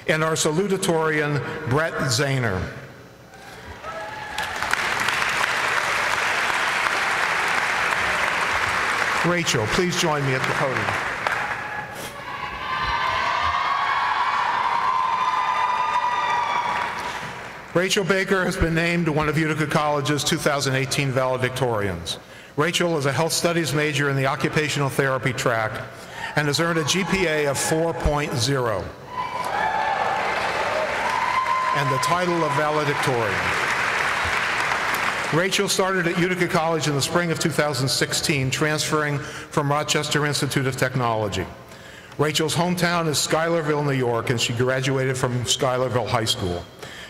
and our salutatorian, Brett Zahner. Rachel, please join me at the podium. Rachel Baker has been named one of Utica College's 2018 valedictorians. Rachel is a health studies major in the occupational therapy track and has earned a GPA of 4.0 and the title of valedictorian. Rachel started at Utica College in the spring of 2016, transferring from Rochester Institute of Technology. Rachel's hometown is Schuylerville, New York, and she graduated from Schuylerville High School.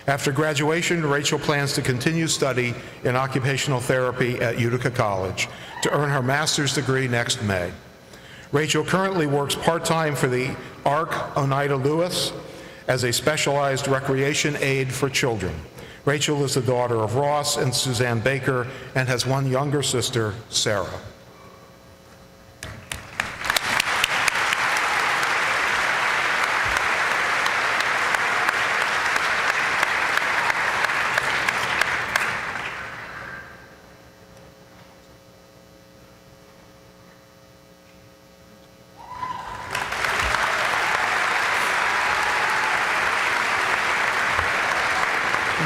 After graduation, Rachel plans to continue study in occupational therapy at Utica College to earn her master's degree next May. Rachel currently works part-time for the ARC Oneida Lewis as a specialized recreation aide for children. Rachel is the daughter of Ross and Suzanne Baker and has one younger sister, Sarah.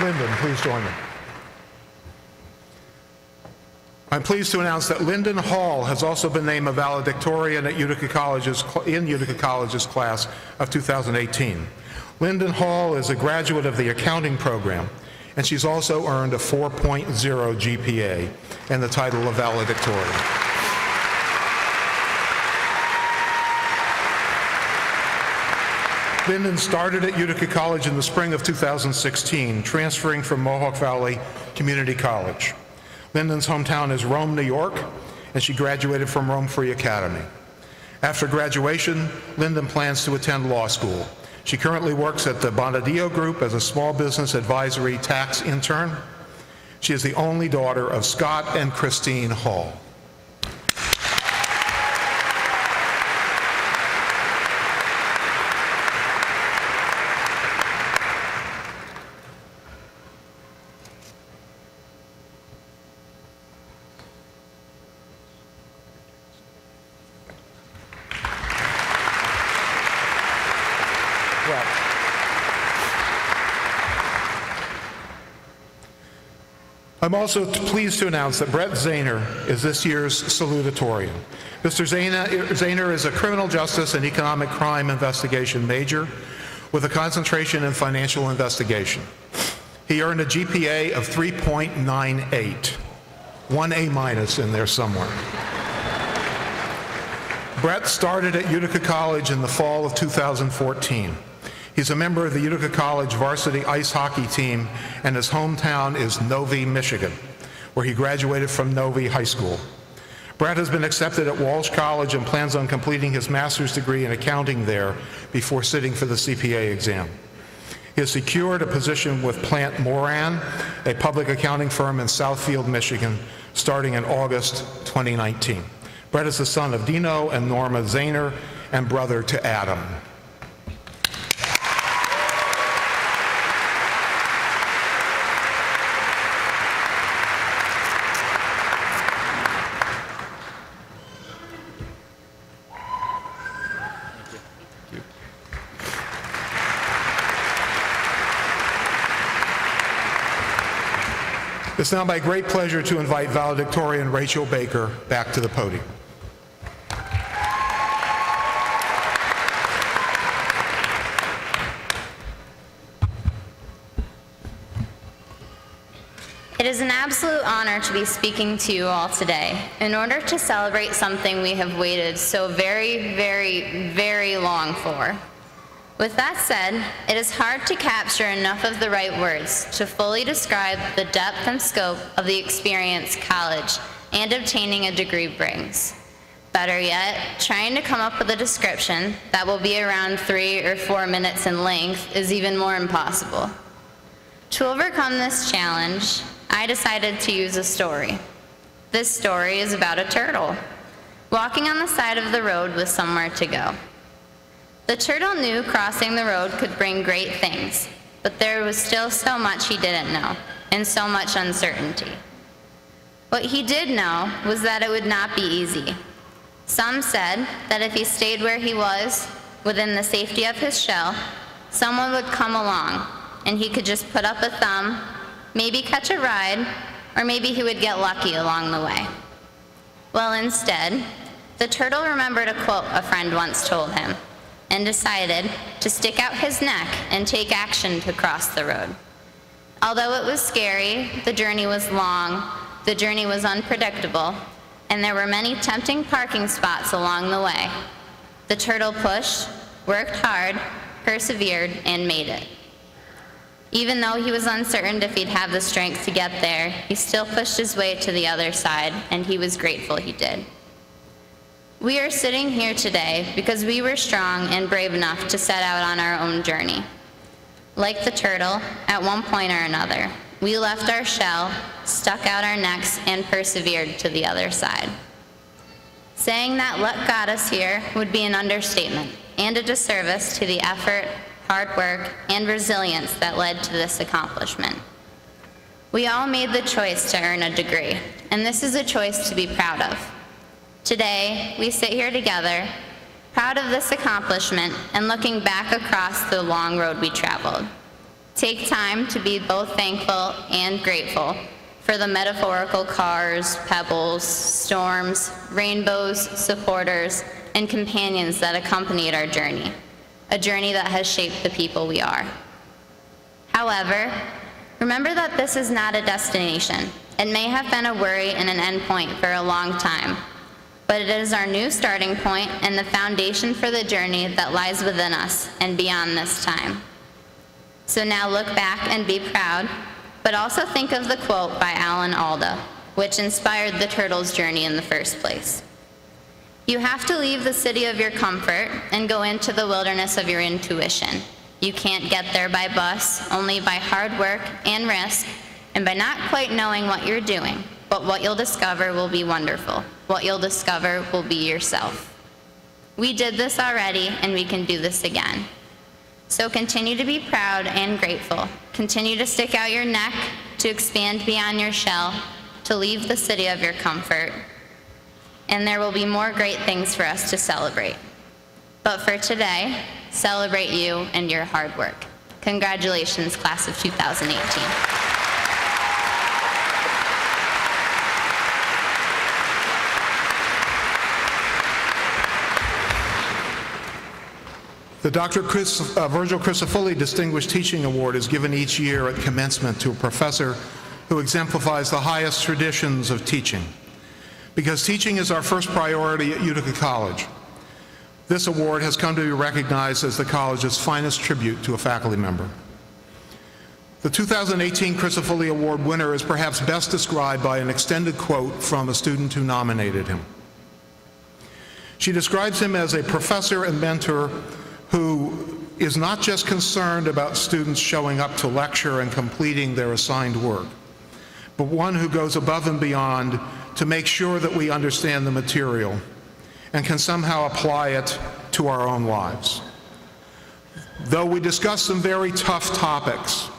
Lyndon, please join me. I'm pleased to announce that Lyndon Hall has also been named a valedictorian at Utica College's class of 2018. Lyndon Hall is a graduate of the accounting program, and she's also earned a 4.0 GPA and the title of valedictorian. Lyndon started at Utica College in the spring of 2016, transferring from Mohawk Valley Community College. Lyndon's hometown is Rome, New York, and she graduated from Rome Free Academy. After graduation, Lyndon plans to attend law school. She currently works at the Bonadillo Group as a small business advisory tax intern. She is the only daughter of Scott and Christine Hall. I'm also pleased to announce that Brett Zahner is this year's salutatorian. Mr. Zahner is a criminal justice and economic crime investigation major with a concentration in financial investigation. He earned a GPA of 3.98, one A minus in there somewhere. Brett started at Utica College in the fall of 2014. He's a member of the Utica College varsity ice hockey team, and his hometown is Novi, Michigan, where he graduated from Novi High School. Brett has been accepted at Walsh College and plans on completing his master's degree in accounting there before sitting for the CPA exam. He has secured a position with Plant Moran, a public accounting firm in Southfield, Michigan, starting in August 2019. Brett is the son of Dino and Norma Zahner and brother to Adam. It's now my great pleasure to invite valedictorian Rachel Baker back to the podium. It is an absolute honor to be speaking to you all today in order to celebrate something we have waited so very, very, very long for. With that said, it is hard to capture enough of the right words to fully describe the depth and scope of the experience college and obtaining a degree brings. Better yet, trying to come up with a description that will be around 3 or 4 minutes in length is even more impossible. To overcome this challenge, I decided to use a story. This story is about a turtle walking on the side of the road with somewhere to go. The turtle knew crossing the road could bring great things, but there was still so much he didn't know, and so much uncertainty. What he did know was that it would not be easy. Some said that if he stayed where he was, within the safety of his shell, someone would come along, and he could just put up a thumb, maybe catch a ride, or maybe he would get lucky along the way. Well, instead, the turtle remembered a quote a friend once told him, and decided to stick out his neck and take action to cross the road. Although it was scary, the journey was long, the journey was unpredictable, and there were many tempting parking spots along the way. The turtle pushed, worked hard, persevered, and made it. Even though he was uncertain if he'd have the strength to get there, he still pushed his way to the other side, and he was grateful he did. We are sitting here today because we were strong and brave enough to set out on our own journey. Like the turtle, at one point or another, we left our shell, stuck out our necks, and persevered to the other side. Saying that luck got us here would be an understatement and a disservice to the effort, hard work, and resilience that led to this accomplishment. We all made the choice to earn a degree, and this is a choice to be proud of. Today, we sit here together, proud of this accomplishment and looking back across the long road we traveled. Take time to be both thankful and grateful for the metaphorical cars, pebbles, storms, rainbows, supporters, and companions that accompanied our journey, a journey that has shaped the people we are. However, remember that this is not a destination. It may have been a worry and an endpoint for a long time, but it is our new starting point and the foundation for the journey that lies within us and beyond this time. So now look back and be proud, but also think of the quote by Alan Alda, which inspired the turtle's journey in the first place. You have to leave the city of your comfort and go into the wilderness of your intuition. You can't get there by bus, only by hard work and risk, and by not quite knowing what you're doing. But what you'll discover will be wonderful. What you'll discover will be yourself. We did this already, and we can do this again. So continue to be proud and grateful. Continue to stick out your neck, to expand beyond your shell, to leave the city of your comfort. And there will be more great things for us to celebrate. But for today, celebrate you and your hard work. Congratulations, class of 2018. The Dr. Virgil Crisafulli Distinguished Teaching Award is given each year at commencement to a professor who exemplifies the highest traditions of teaching. Because teaching is our first priority at Utica College, This award has come to be recognized as the college's finest tribute to a faculty member. The 2018 Crisafulli Award winner is perhaps best described by an extended quote from a student who nominated him. She describes him as a professor and mentor who is not just concerned about students showing up to lecture and completing their assigned work, but one who goes above and beyond to make sure that we understand the material and can somehow apply it to our own lives. Though we discuss some very tough topics,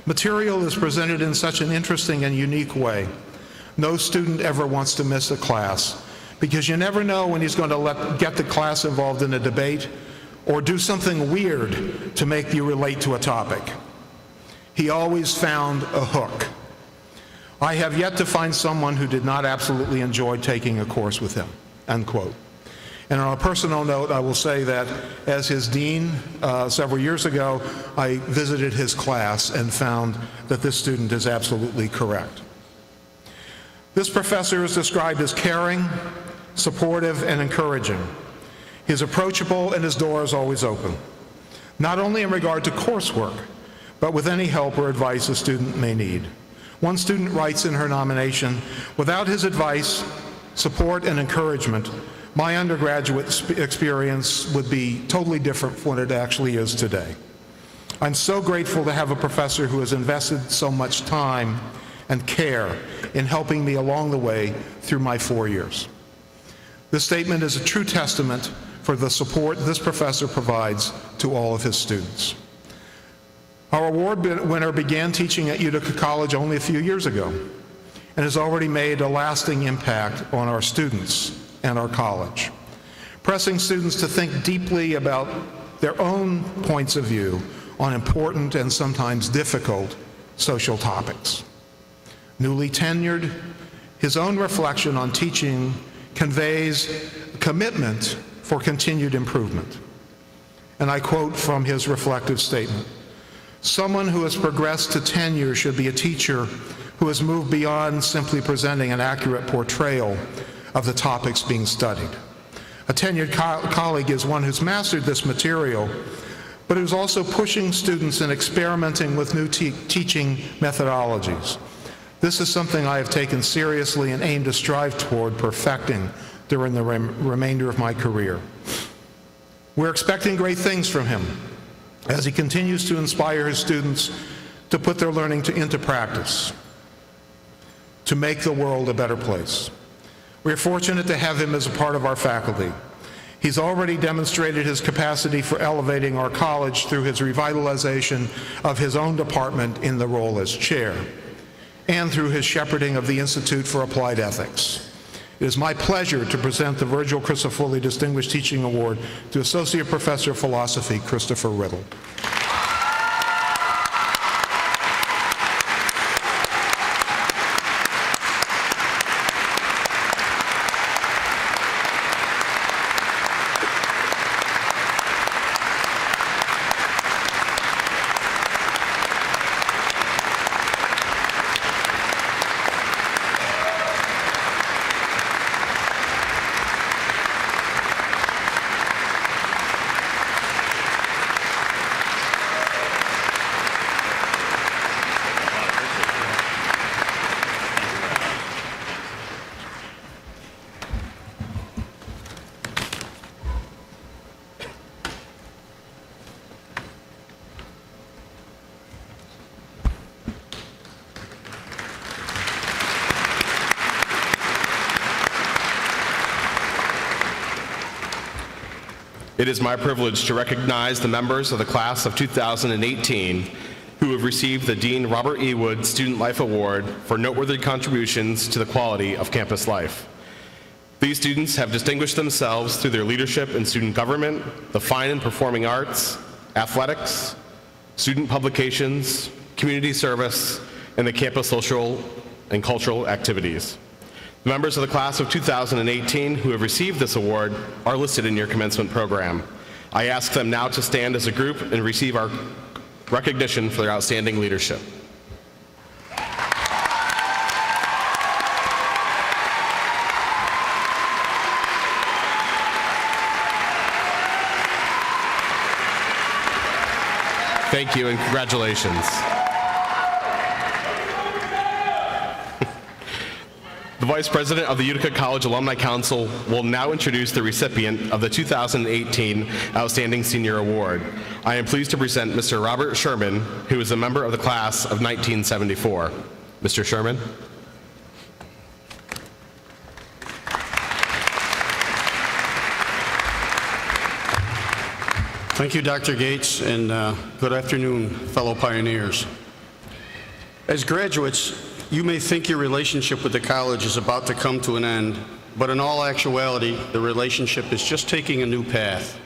material is presented in such an interesting and unique way. No student ever wants to miss a class, because you never know when he's going to get the class involved in a debate or do something weird to make you relate to a topic. He always found a hook. I have yet to find someone who did not absolutely enjoy taking a course with him, end quote. And on a personal note, I will say that as his dean several years ago, I visited his class and found that this student is absolutely correct. This professor is described as caring, supportive, and encouraging. He is approachable and his door is always open, not only in regard to coursework, but with any help or advice a student may need. One student writes in her nomination, "Without his advice, support, and encouragement, my undergraduate experience would be totally different from what it actually is today." I'm so grateful to have a professor who has invested so much time and care in helping me along the way through my 4 years. This statement is a true testament for the support this professor provides to all of his students. Our award winner began teaching at Utica College only a few years ago and has already made a lasting impact on our students and our college, pressing students to think deeply about their own points of view on important and sometimes difficult social topics. Newly tenured, his own reflection on teaching conveys commitment for continued improvement. And I quote from his reflective statement, "Someone who has progressed to tenure should be a teacher who has moved beyond simply presenting an accurate portrayal of the topics being studied. A tenured colleague is one who's mastered this material, but who's also pushing students and experimenting with new teaching methodologies. This is something I have taken seriously and aim to strive toward perfecting during the remainder of my career." We're expecting great things from him as he continues to inspire his students to put their learning into practice, to make the world a better place. We are fortunate to have him as a part of our faculty. He's already demonstrated his capacity for elevating our college through his revitalization of his own department in the role as chair, and through his shepherding of the Institute for Applied Ethics. It is my pleasure to present the Virgil Crisafulli Distinguished Teaching Award to Associate Professor of Philosophy, Christopher Riddle. It is my privilege to recognize the members of the class of 2018 who have received the Dean Robert E. Wood Student Life Award for noteworthy contributions to the quality of campus life. These students have distinguished themselves through their leadership in student government, the fine and performing arts, athletics, student publications, community service, and the campus social and cultural activities. The members of the class of 2018 who have received this award are listed in your commencement program. I ask them now to stand as a group and receive our recognition for their outstanding leadership. Thank you and congratulations. The Vice President of the Utica College Alumni Council will now introduce the recipient of the 2018 Outstanding Senior Award. I am pleased to present Mr. Robert Sherman, who is a member of the class of 1974. Mr. Sherman. Thank you, Dr. Gates, and good afternoon, fellow pioneers. As graduates, you may think your relationship with the college is about to come to an end, but in all actuality, the relationship is just taking a new path.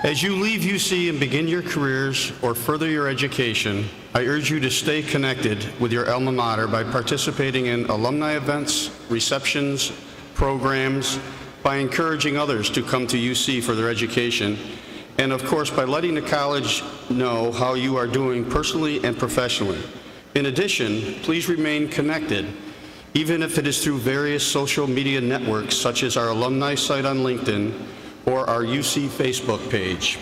As you leave UC and begin your careers or further your education, I urge you to stay connected with your alma mater by participating in alumni events, receptions, programs, by encouraging others to come to UC for their education, and of course by letting the college know how you are doing personally and professionally. In addition, please remain connected, even if it is through various social media networks such as our alumni site on LinkedIn or our UC Facebook page.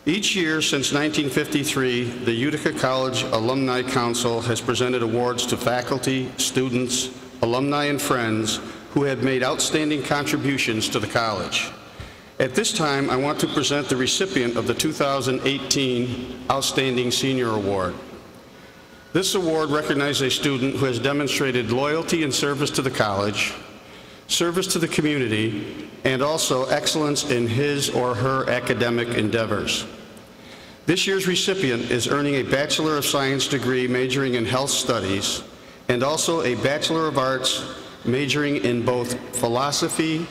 Each year since 1953, the Utica College Alumni Council has presented awards to faculty, students, alumni, and friends who have made outstanding contributions to the college. At this time, I want to present the recipient of the 2018 Outstanding Senior Award. This award recognizes a student who has demonstrated loyalty and service to the college, service to the community, and also excellence in his or her academic endeavors. This year's recipient is earning a Bachelor of Science degree majoring in Health Studies and also a Bachelor of Arts majoring in both philosophy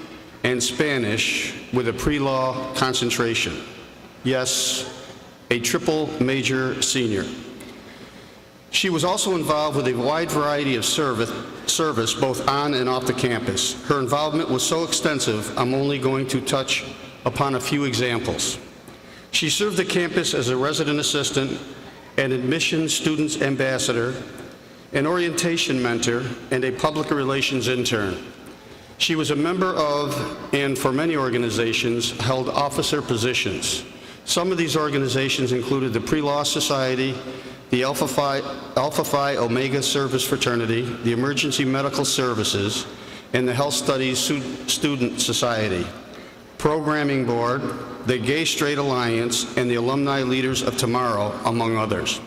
and Spanish with a pre-law concentration. Yes, a triple major senior. She was also involved with a wide variety of service both on and off the campus. Her involvement was so extensive, I'm only going to touch upon a few examples. She served the campus as a resident assistant, an admissions students ambassador, an orientation mentor, and a public relations intern. She was a member of, and for many organizations, held officer positions. Some of these organizations included the Pre-Law Society, the Alpha Phi Omega Service Fraternity, the Emergency Medical Services, and the Health Studies Student Society, Programming Board, the Gay Straight Alliance, and the Alumni Leaders of Tomorrow, among others.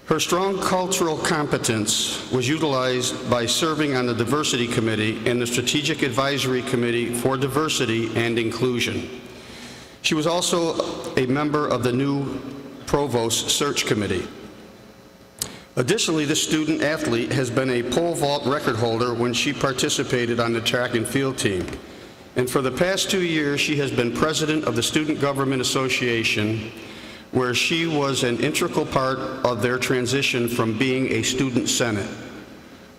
Her strong cultural competence was utilized by serving on the Diversity Committee and the Strategic Advisory Committee for Diversity and Inclusion. She was also a member of the new Provost Search Committee. Additionally, this student athlete has been a pole vault record holder when she participated on the track and field team. And for the past 2 years, she has been president of the Student Government Association, where she was an integral part of their transition from being a student senate.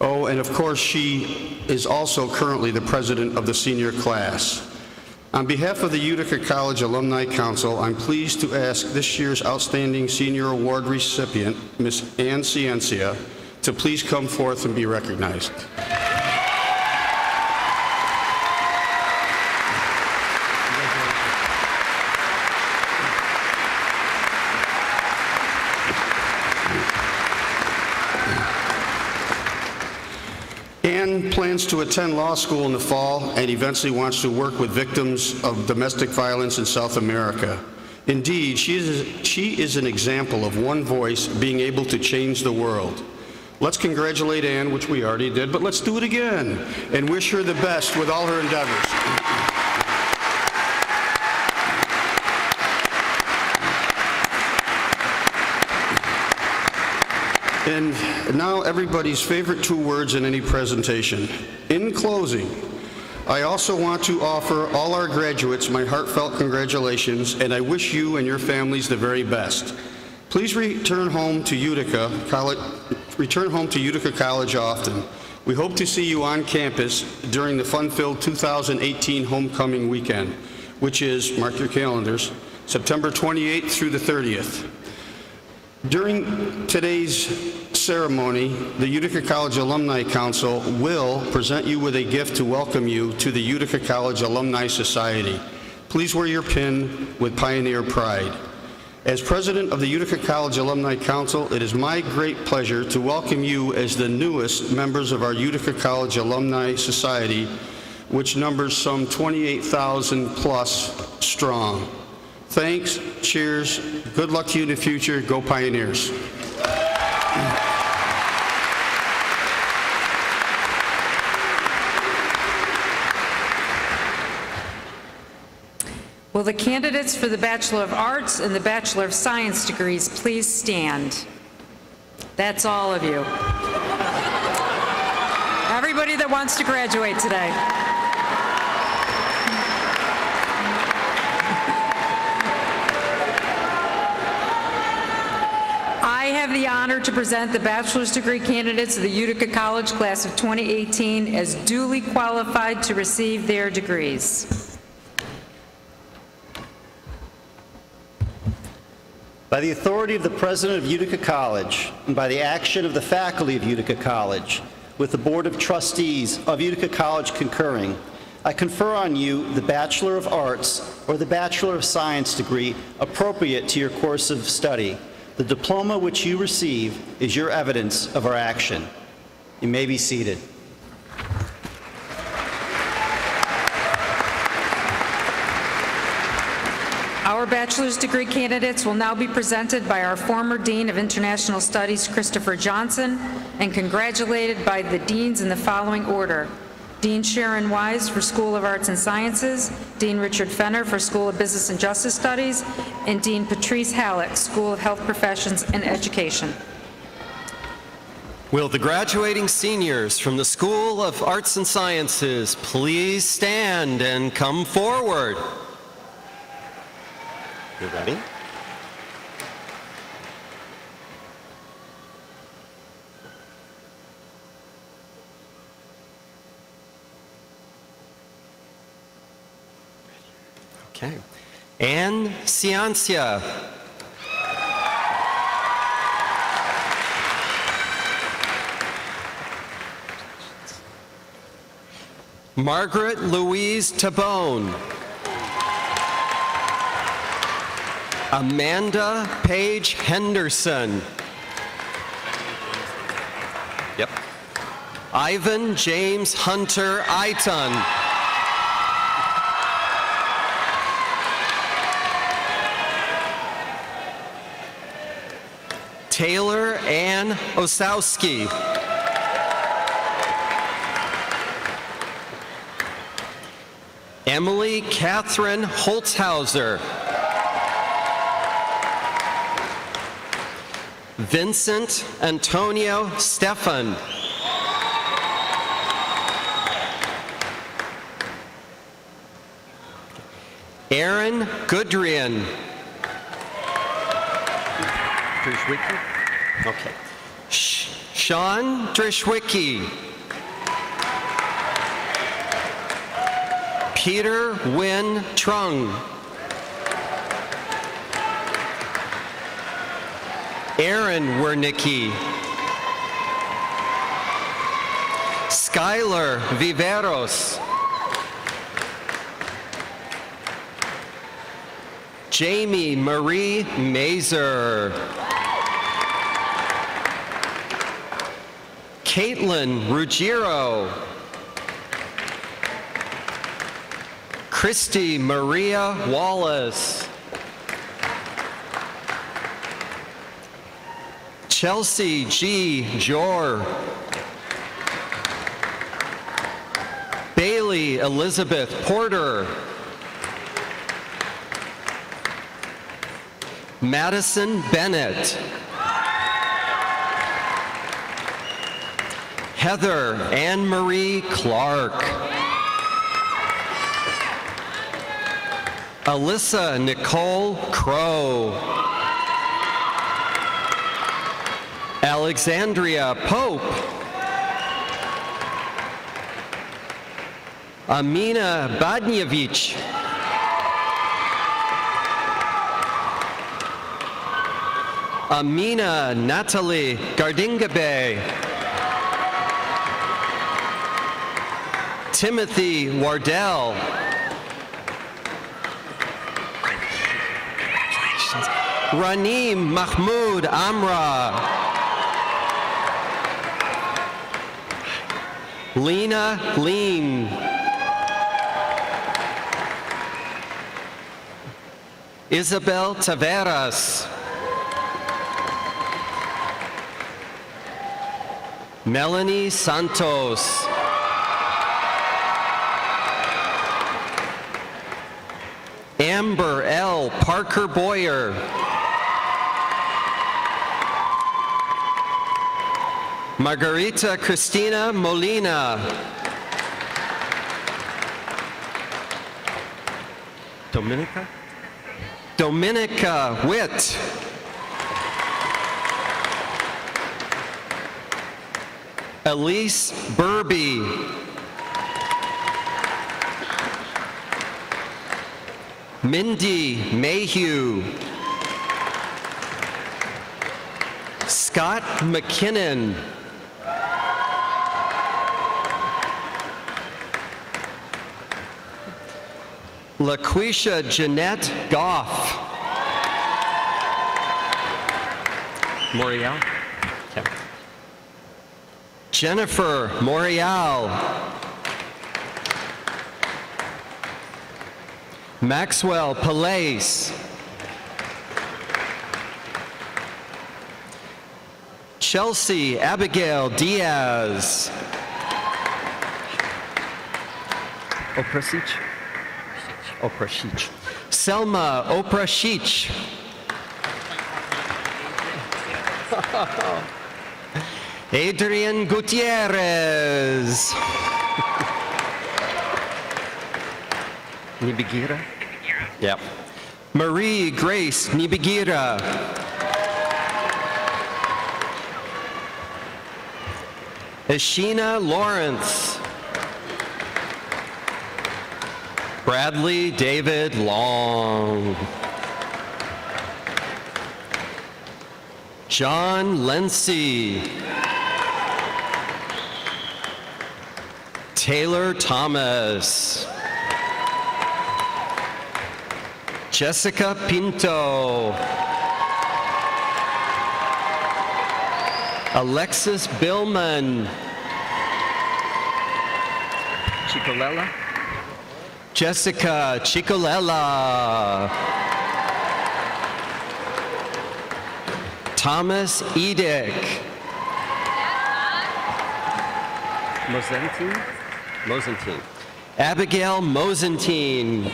Oh, and of course, she is also currently the president of the senior class. On behalf of the Utica College Alumni Council, I'm pleased to ask this year's Outstanding Senior Award recipient, Ms. Ann Ciencia, to please come forth and be recognized. Ann plans to attend law school in the fall and eventually wants to work with victims of domestic violence in South America. Indeed, she is an example of one voice being able to change the world. Let's congratulate Ann, which we already did, but let's do it again and wish her the best with all her endeavors. And now everybody's favorite 2 words in any presentation. In closing, I also want to offer all our graduates my heartfelt congratulations, and I wish you and your families the very best. Please return home to Utica College often. We hope to see you on campus during the fun-filled 2018 homecoming weekend, which is, mark your calendars, September 28th through the 30th. During today's ceremony, the Utica College Alumni Council will present you with a gift to welcome you to the Utica College Alumni Society. Please wear your pin with Pioneer Pride. As president of the Utica College Alumni Council, it is my great pleasure to welcome you as the newest members of our Utica College Alumni Society, which numbers some 28,000 plus strong. Thanks, cheers, good luck to you in the future, go Pioneers. Will the candidates for the Bachelor of Arts and the Bachelor of Science degrees please stand? That's all of you. Everybody that wants to graduate today. I have the honor to present the bachelor's degree candidates of the Utica College class of 2018 as duly qualified to receive their degrees. By the authority of the President of Utica College and by the action of the faculty of Utica College, with the Board of Trustees of Utica College concurring, I confer on you the Bachelor of Arts or the Bachelor of Science degree appropriate to your course of study. The diploma which you receive is your evidence of our action. You may be seated. Our bachelor's degree candidates will now be presented by our former Dean of International Studies, Christopher Johnson, and congratulated by the deans in the following order. Dean Sharon Wise for School of Arts and Sciences, Dean Richard Fenner for School of Business and Justice Studies, and Dean Patrice Halleck, School of Health Professions and Education. Will the graduating seniors from the School of Arts and Sciences please stand and come forward? You ready? Okay. Anne Ciancia. Margaret Louise Tabone. Amanda Paige Henderson. Yep. Ivan James Hunter Iton. Taylor Ann Osowski. Emily Catherine Holtzhauser. Vincent Antonio Stefan. Aaron Goodrian. Drishwicki? Okay. Sean Drishwicki. Peter Wynn Trung. Aaron Wernicki. Skylar Viveros. Jamie Marie Mazer. Caitlin Ruggiero. Christy Maria Wallace. Chelsea G. Jor. Bailey Elizabeth Porter. Madison Bennett. Heather Anne Marie Clark. Alyssa Nicole Crow. Alexandria Pope. Amina Badnievich. Amina Natalie Gardingabe. Timothy Wardell. Ranim Mahmoud Amra. Lena Lean. Isabel Taveras. Melanie Santos. Amber L. Parker Boyer. Margarita Cristina Molina. Dominica Witt. Elise Burby. Mindy Mayhew. Scott McKinnon. LaQuisha Jeanette Goff. Morial. Okay. Jennifer Morial. Maxwell Palace. Chelsea Abigail Diaz. Oprasich. Selma Oprashich. Adrian Gutierrez. Nibigira? Yep. Marie Grace Nibigira. Ashina Lawrence. Bradley David Long. John Lency. Taylor Thomas. Jessica Pinto. Alexis Billman. Chicolella. Jessica Chicolella. Thomas Edick. Mosentine. Abigail Mosentine.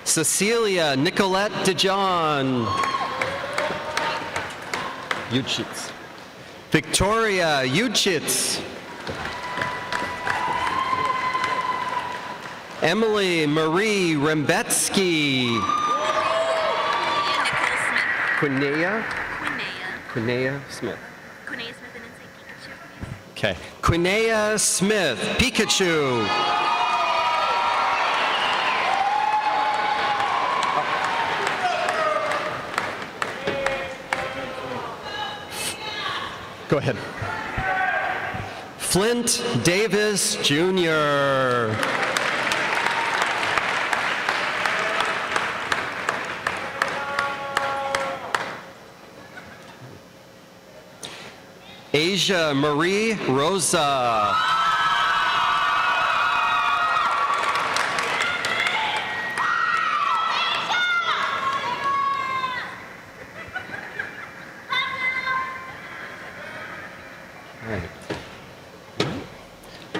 Cecilia Nicolette DeJohn. Uchitz. Victoria Uchitz. Emily Marie Rembetsky. Quinea Smith. Okay. Quinea Smith, Pikachu. Go ahead. Flint Davis Jr. Asia Marie Rosa.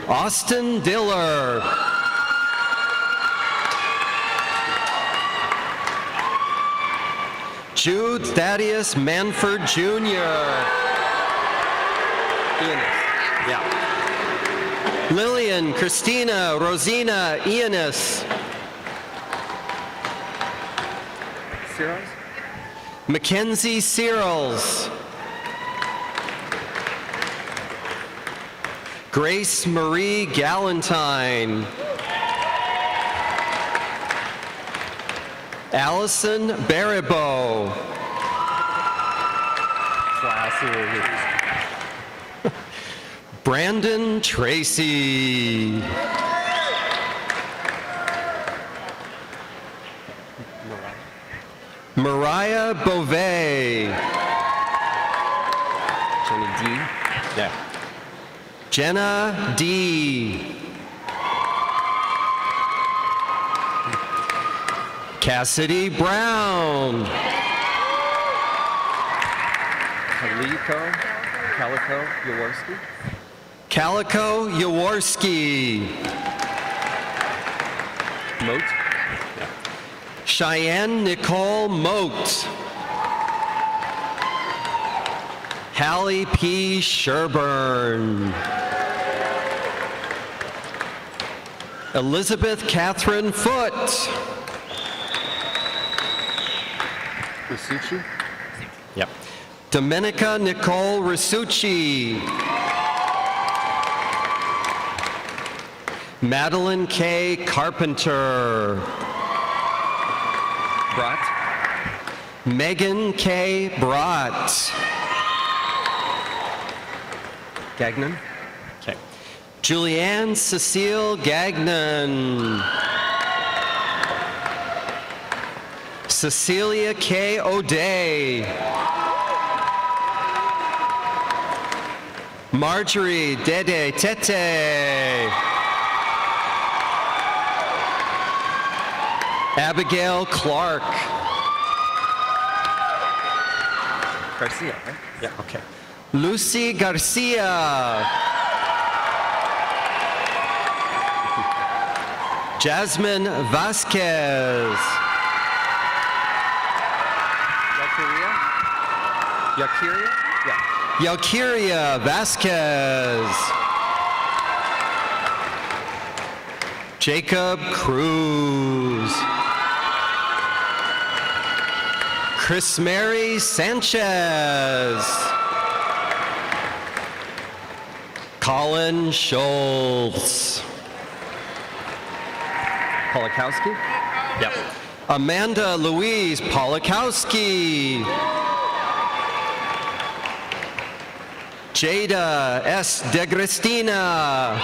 Austin Diller. Jude Thaddeus Manford Jr. Yeah. Lillian Christina Rosina Ionis. Searles? Mackenzie Searles. Grace Marie Galentine. Allison Baribeau. Brandon Tracy. Mariah Beauvais. Jenny D. Yeah. Jenna D. Cassidy Brown. Calico Jaworski. Calico Jaworski. Moat. Cheyenne Nicole Moat. Hallie P. Sherburne. Elizabeth Catherine Foote. Risucci. Yep. Domenica Nicole Risucci. Madeline K. Carpenter. Brott. Megan K. Brott. Gagnon. Okay. Julianne Cecile Gagnon. Cecilia K. O'Day. Marjorie Dede Tete. Abigail Clark. Garcia, right? Yeah, okay. Lucy Garcia. Jasmine Vasquez. Yakiria? Yeah. Yalkiria Vasquez. Jacob Cruz. Chris Mary Sanchez. Colin Schultz. Polakowski? Yep. Amanda Louise Polakowski. Jada S. DeGristina.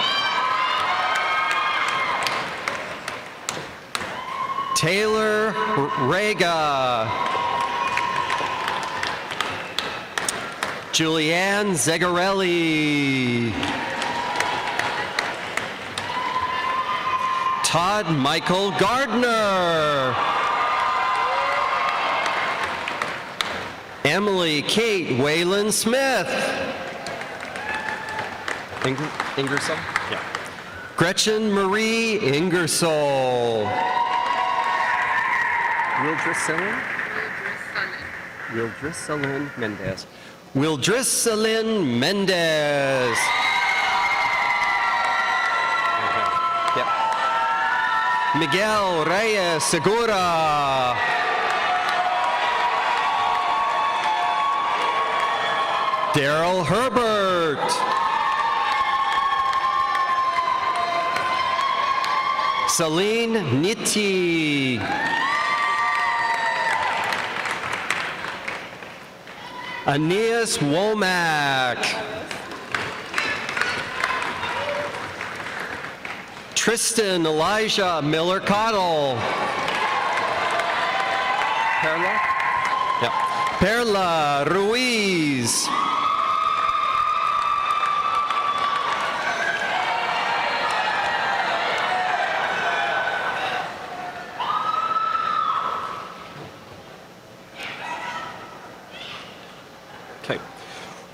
Taylor Rega. Julianne Zegarelli. Todd Michael Gardner. Emily Kate Wayland Smith. Ingersoll? Yeah. Gretchen Marie Ingersoll. Wildrisselin Mendez. Wildrisselin Mendez. Yep. Miguel Reyes Segura. Daryl Herbert. Celine Nitti. Aeneas Womack. Tristan Elijah Miller Cottle. Perla? Yep. Perla Ruiz.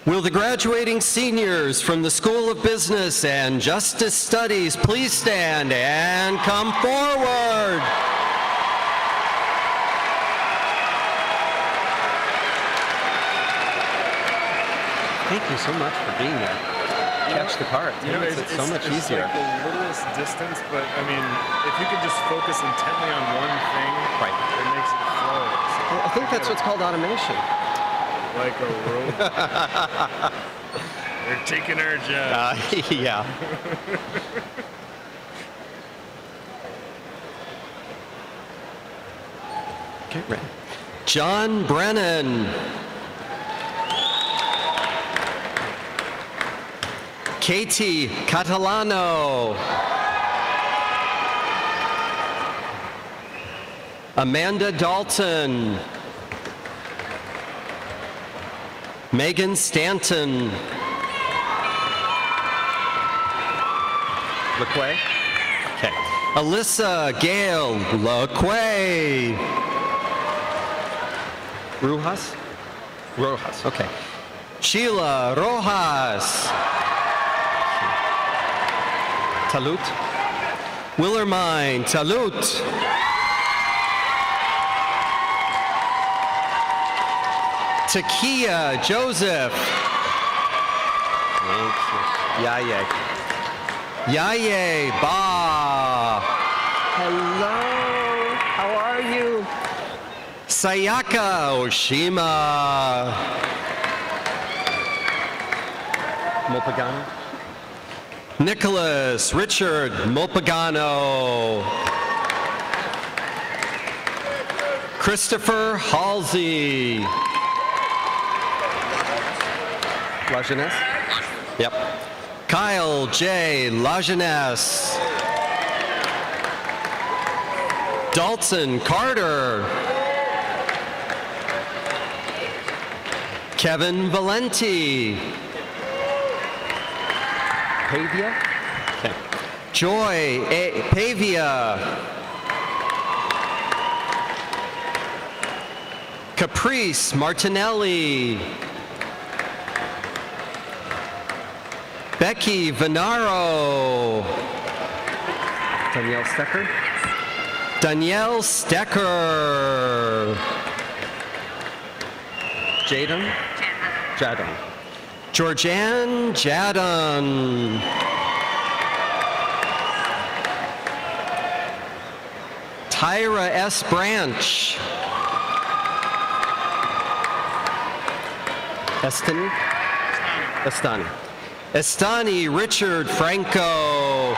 Will the graduating seniors from the School of Business and Justice Studies please stand and come forward? Thank you so much for being there. Catch the part. You know, it's so much easier. It's like the littlest distance, but I mean, if you could just focus intently on one thing, right, it makes it flow. So I think that's what's called automation. Like a robot. They're taking our job. Yeah. Okay, ready. John Brennan. Katie Catalano. Amanda Dalton. Megan Stanton. LaQuay. Okay. Alyssa Gail LaQuay. Rojas. Rojas. Okay. Sheila Rojas. Talut. Willermine Talut. Takia Joseph. Thank you. Yaye. Yaye Ba. Hello. How are you? Sayaka Oshima. Mopagano. Nicholas Richard Mopagano. Christopher Halsey. La Jeunesse. Yep. Kyle J. Lajeunesse. Dalton Carter. Kevin Valenti. Pavia. Okay. Joy Pavia. Caprice Martinelli. Becky Venaro. Danielle Stecker. Danielle Stecker. Jadon. Jadon. Georgianne Jadon. Tyra S. Branch. Estani. Estani. Estani Richard Franco.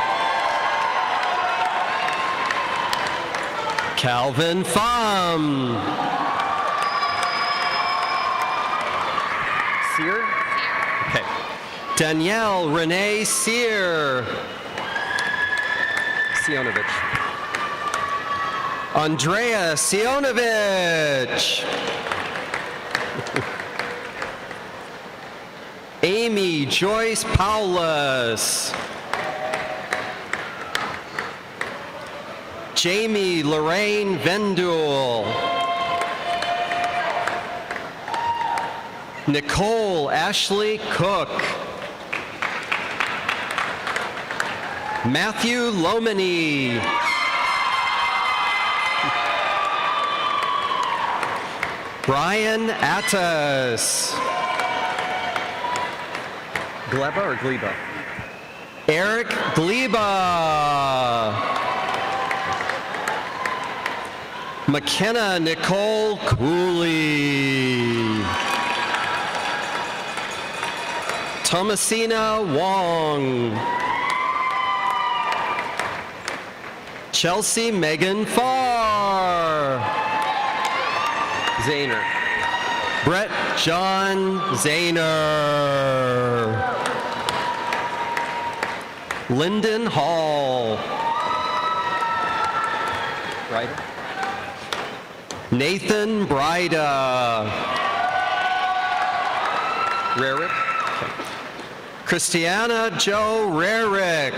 Calvin Pham. Sear. Okay. Danielle Renee Sear. Sionovich. Andrea Sionovich. Amy Joyce Paulus. Jamie Lorraine Vendul. Nicole Ashley Cook. Matthew Lomani. Brian Attas. Gleba or Gleba? Eric Gleba. McKenna Nicole Cooley. Thomasina Wong. Chelsea Megan Farr. Zahner. Brett John Zahner. Lyndon Hall. Ryder. Nathan Bryda. Rarick. Christiana Joe Rarick.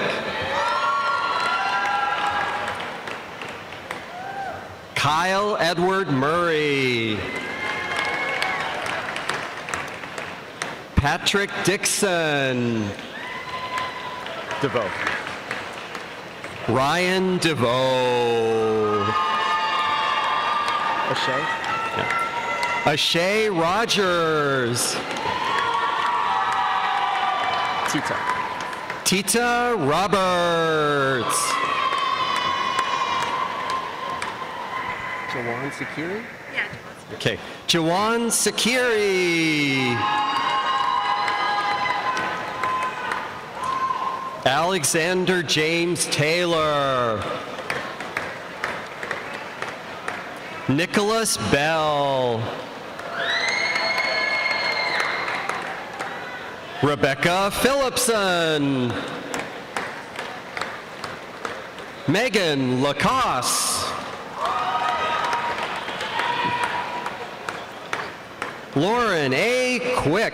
Kyle Edward Murray. Patrick Dixon. DeVoe. Ryan DeVoe. O'Shea. Ashay Rogers. Tita. Tita Roberts. Jawan Sakiri. Okay. Jawan Sakiri. Alexander James Taylor. Nicholas Bell. Rebecca Phillipson. Megan Lacoste. Lauren A. Quick.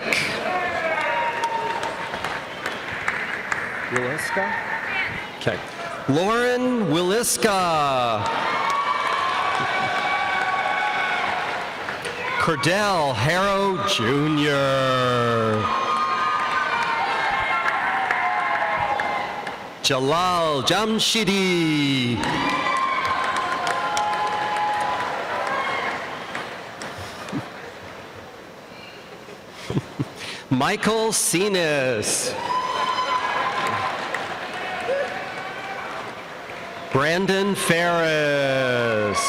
Williska? Okay. Lauren Williska. Cordell Harrow Jr. Jalal Jamshidi. Michael Cenas. Brandon Ferris.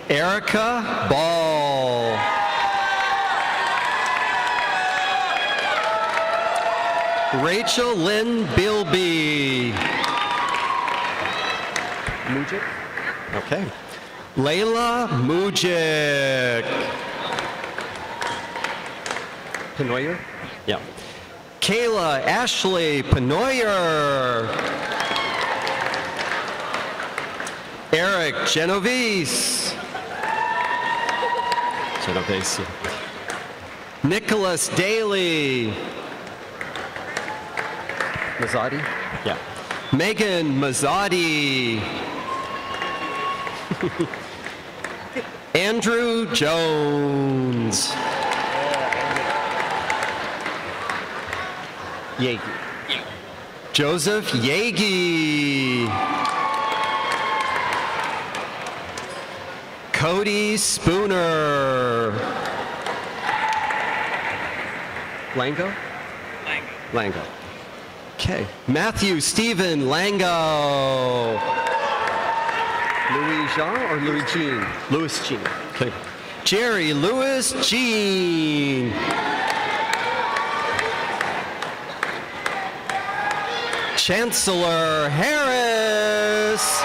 Erica Ball. Rachel Lynn Bilby. Mujik? Okay. Layla Mujik. Penoyer? Yeah. Kayla Ashley Penoyer. Eric Genovese. Genovese. Nicholas Daly. Mazzotti? Yeah. Megan Mazzotti. Andrew Jones. Yagi. Joseph Yagi. Cody Spooner. Lango? Lango. Okay. Matthew Stephen Lango. Louis Jean or Louis Jean? Louis Jean. Okay. Jerry Lewis Jean. Chancellor Harris.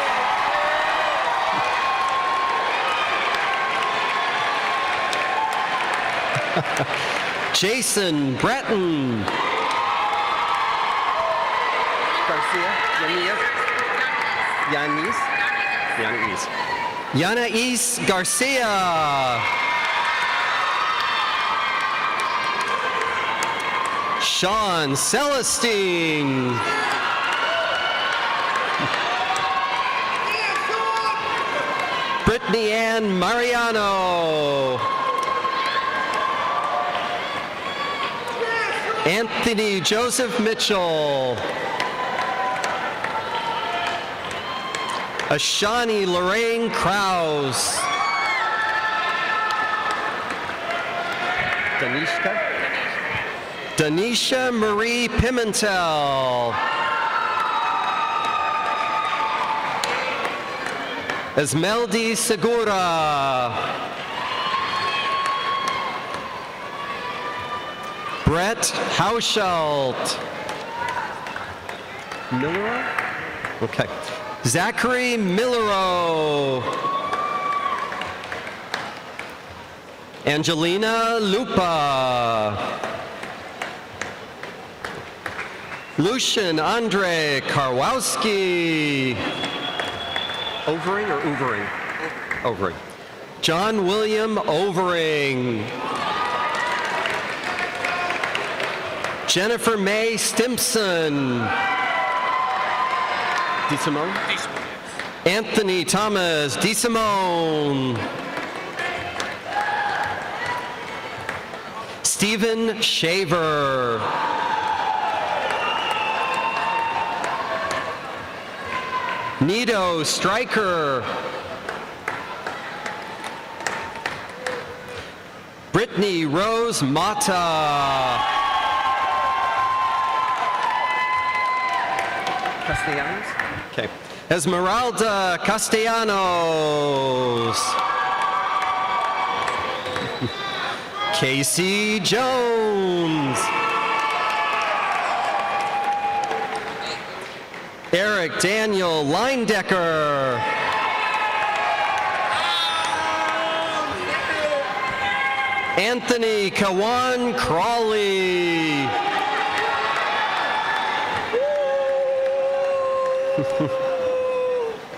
Jason Breton. Garcia? Yanis? Yanis. Yanais Garcia. Sean Celestine. Brittany Ann Mariano. Anthony Joseph Mitchell. Ashani Lorraine Krause. Danishka? Danisha Marie Pimentel. Esmeldi Segura. Brett Hauschelt. Miller? Okay. Zachary Millero. Angelina Lupa. Lucian Andre Karwowski. Overing or Overing? Overing. John William Overing. Jennifer May Stimpson. DeSimone? Anthony Thomas DeSimone. Stephen Shaver. Nito Stryker. Brittany Rose Mata. Castellanos? Okay. Esmeralda Castellanos. Casey Jones. Eric Daniel Leindecker. Anthony Kawan Crawley.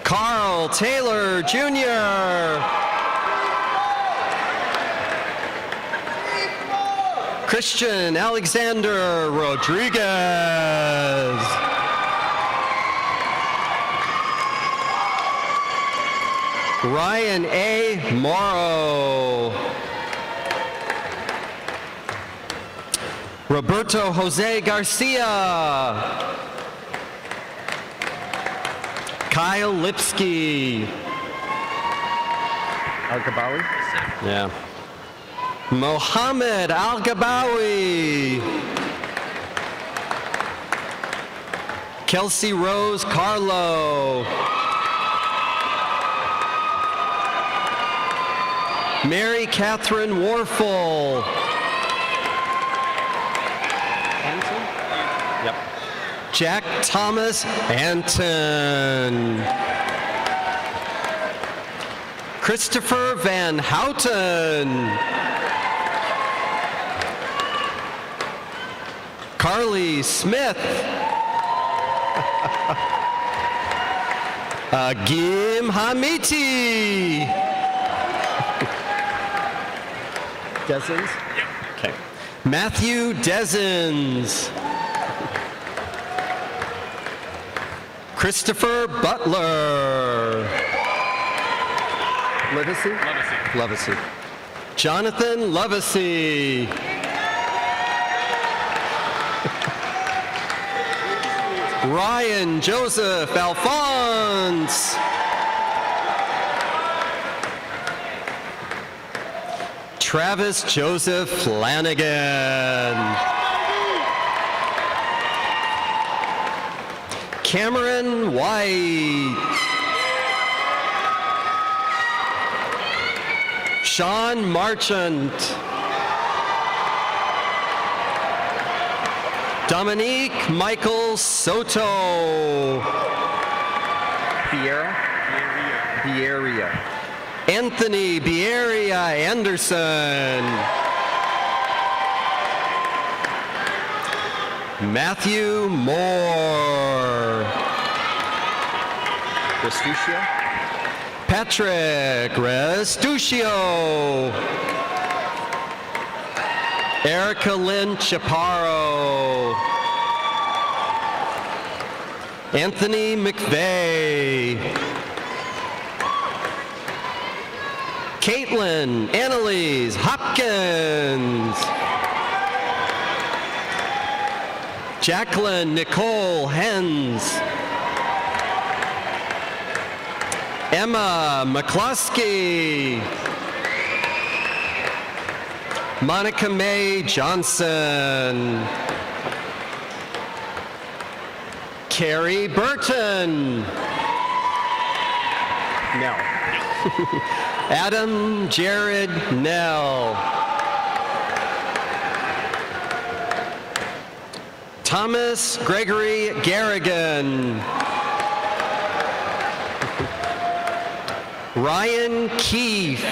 Carl Michael Taylor Jr. Christian Alexander Rodriguez. Ryan A. Morrow. Roberto Jose Garcia. Kyle Lipsky. Al-Gabawi? Yeah. Mohammed Al-Gabawi. Kelsey Rose Carlo. Mary Catherine Warfel. Anson? Yep. Jack Thomas Anton. Christopher Van Houten. Carly Smith. Agim Hamiti. Desins? Okay. Matthew Desins. Christopher Butler. Livesey? Lovesey. Jonathan Lovesey. Ryan Joseph Alphonse. Travis Joseph Flanagan. Cameron White. Sean Marchant. Dominique Michael Soto. Bieria. Anthony Bieria Anderson. Matthew Moore. Restuccio? Patrick Restuccio. Erica Lynn Chaparro. Anthony McVeigh. Caitlin Annalise Hopkins. Jacqueline Nicole Hens. Emma McCluskey. Monica Mae Johnson. Carrie Burton. No. Adam Jared Nell. Thomas Gregory Garrigan. Ryan Keefe.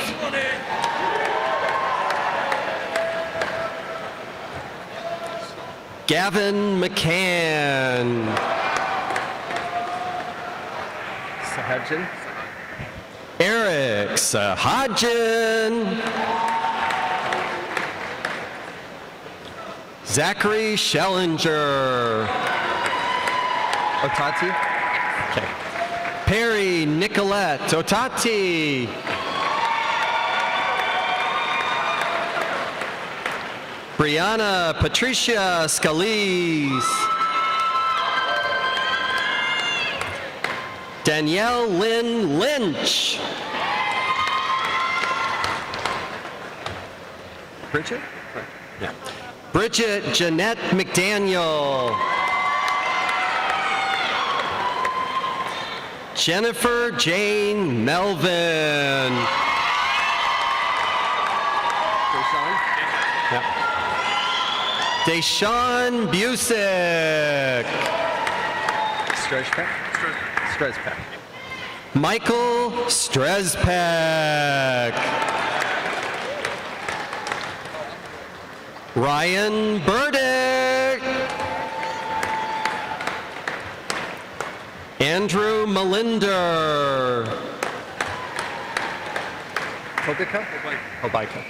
Gavin McCann. Sahadjan? Eric Sahadjan. Zachary Schellinger. Otati? Okay. Perry Nicolette Otati. Brianna Patricia Scalise. Danielle Lynn Lynch. Bridget? Yeah. Bridget Jeanette McDaniel. Jennifer Jane Melvin. Deshaun Busick. Strezpek? Strezpek. Michael Strezpek. Ryan Burdick. Andrew Malinder. Hobaika.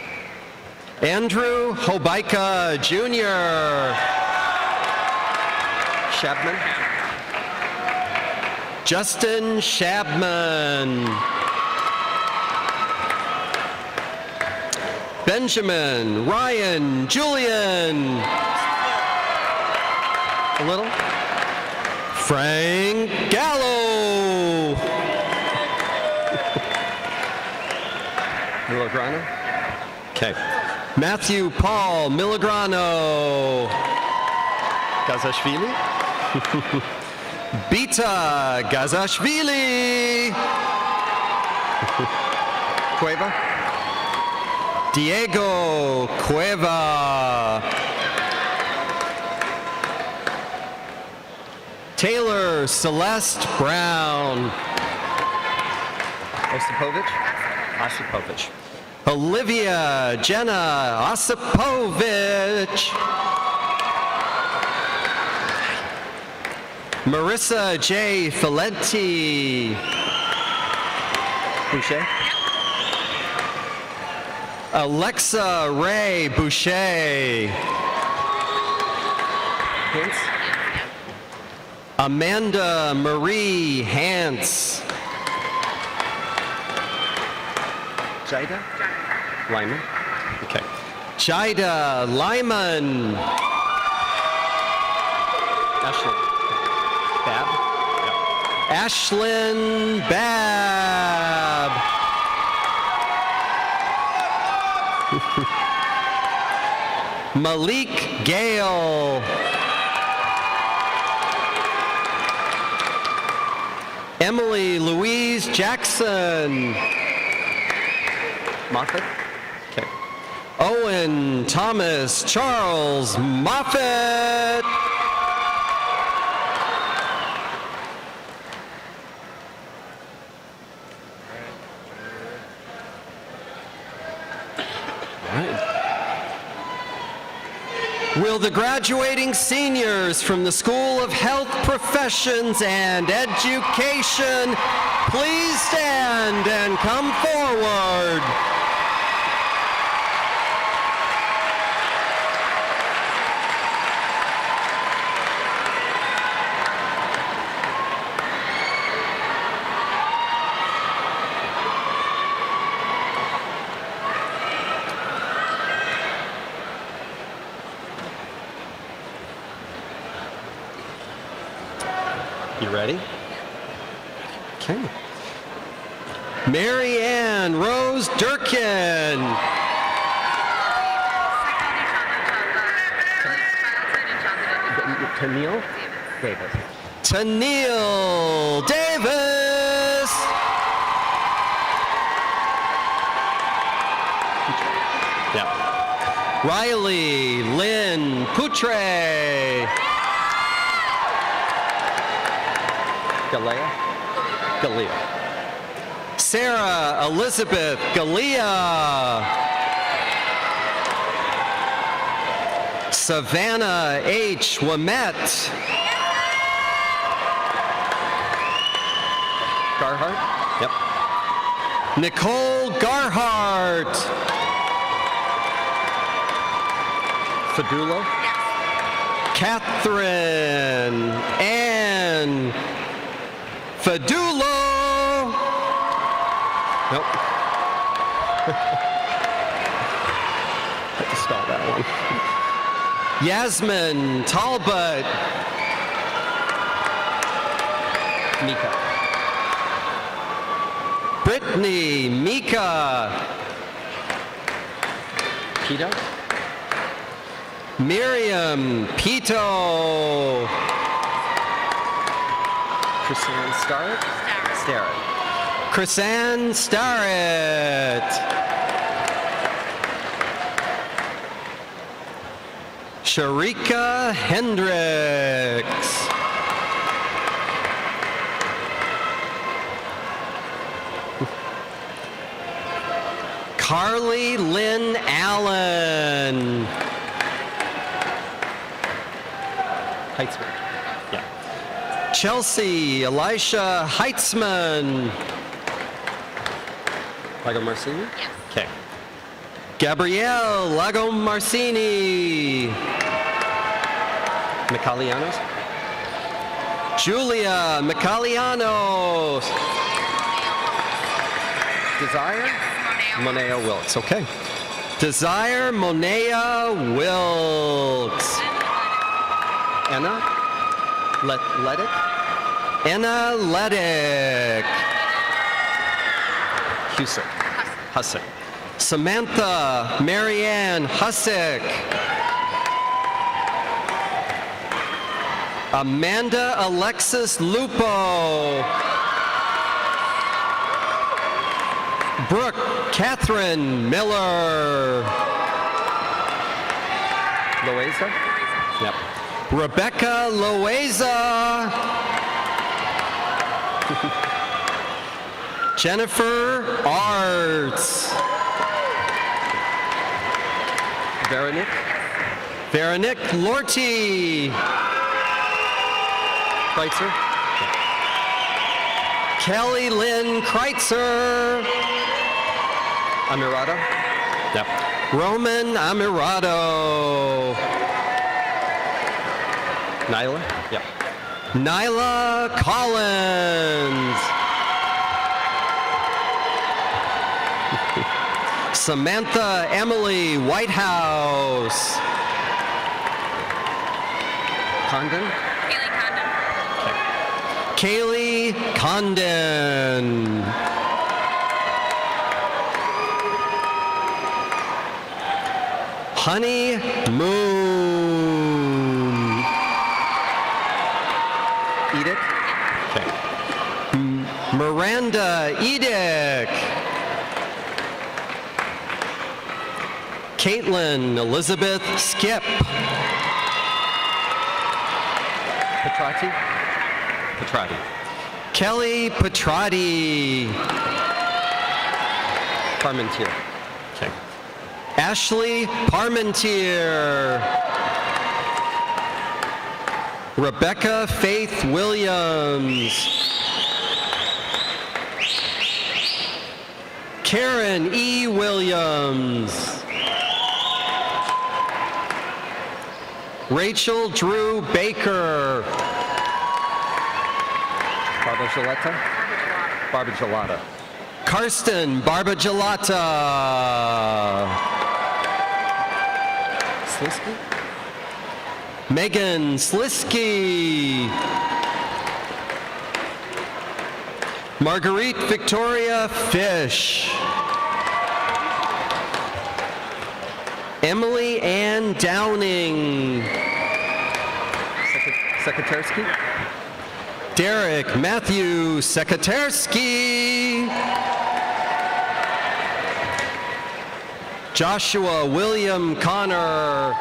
Andrew Hobaika Jr. Shabman. Justin Shabman. Benjamin Ryan Julian. A little. Frank Gallo. Milograno. Okay. Matthew Paul Miligrano. Gazashvili. Bita Gazashvili. Cueva. Diego Cueva. Taylor Celeste Brown. Osipovich. Olivia Jenna Osipovich. Marissa J. Filenti. Boucher. Alexa Ray Boucher. Hintz. Amanda Marie Hance. Jida. Lyman. Okay. Jida Lyman. Ashley. Bab. Ashlyn Babb. Malik Gale. Emily Louise Jackson. Moffat. Okay. Owen Thomas Charles Moffett. Will the graduating seniors from the School of Health Professions and Education please stand and come forward? You ready? Okay. Mary Ann Rose Durkin. Tennille Davis. Tennille Davis. Yeah. Riley Lynn Poutre. Galea. Sarah Elizabeth Galea. Savannah H. Wamette. Garhart. Yep. Nicole Garhart. Fadulo. Catherine Ann Fadulo. Nope. Had to spell that one. Yasmin Talbot. Mika. Brittany Mika. Pito. Miriam Pito. Chrisanne Starrett. Starrett. Chrisanne Starrett. Sharika Hendricks. Carly Lynn Allen. Heitzberg. Yeah. Chelsea Elisha Heitzman. Lago Marcini? Yes. Okay. Gabrielle Lago Marcini. Micalianos? Julia Micalianos. Desire? Monea Wilkes. Okay. Desire Monea Wilkes. Anna? Ledick? Anna Ledick. Hussick. Samantha Marianne Hussick. Amanda Alexis Lupo. Brooke Catherine Miller. Loaiza? Yep. Rebecca Loaiza. Jennifer Arts. Veronique Lorty. Kreitzer. Kelly Lynn Kreitzer. Amirado? Yep. Roman Amirado. Nyla? Yep. Nyla Collins. Samantha Emily Whitehouse. Condon? Kaylee Condon. Honey Moon. Edick? Okay. Miranda Edick. Caitlin Elizabeth Skip. Petrati? Kelly Petrati. Parmentier. Okay. Ashley Parmentier. Rebecca Faith Williams. Karen E. Williams. Rachel Drew Baker. Barbagelata. Karsten Barbagelata. Slisky? Megan Slisky. Marguerite Victoria Fish. Emily Ann Downing. Sekretarski? Derek Matthew Sekretarski. Joshua William Connor.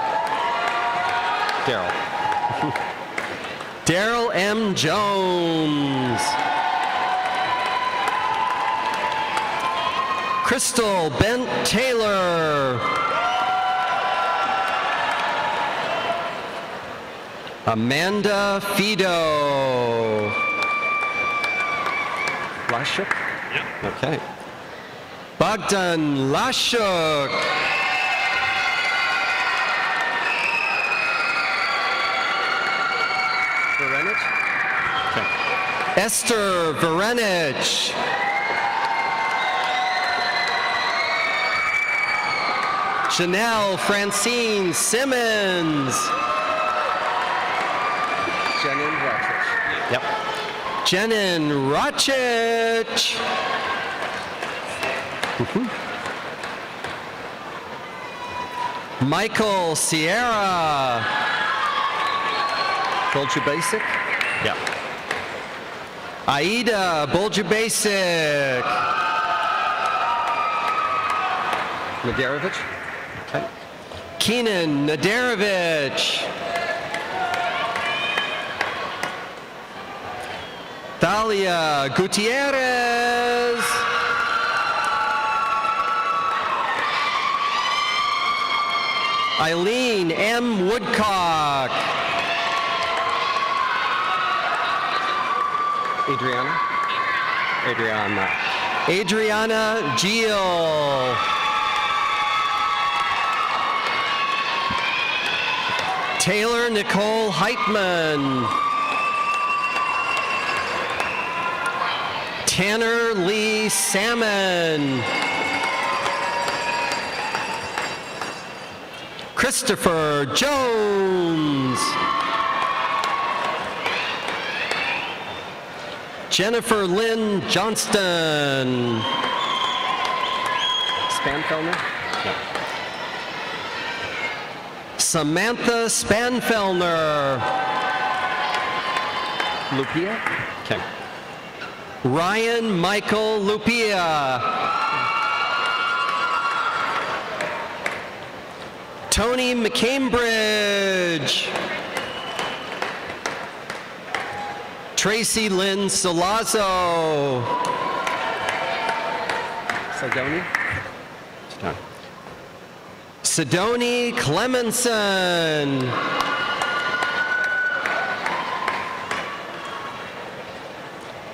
Daryl M. Jones. Crystal Bent Taylor. Amanda Fido. Lashuk? Yep. Okay. Bogdan Lashuk. Verenich? Okay. Esther Verenich. Janelle Francine Simmons. Jenin Rachich. Yep. Jenin Rachich. Michael Sierra. Boljubasic? Yep. Aida Boljubasic. Nadarovich? Okay. Keenan Nadarovich. Thalia Gutierrez. Eileen M. Woodcock. Adriana? Adriana. Adriana Geel. Taylor Nicole Heitman. Tanner Lee Salmon. Christopher Jones. Jennifer Lynn Johnston. Spanfelner? No. Samantha Spanfelner. Lupia? Okay. Ryan Michael Lupia. Tony McCambridge. Tracy Lynn Solazzo. Sidoni? It's done. Sidoni Clemenson.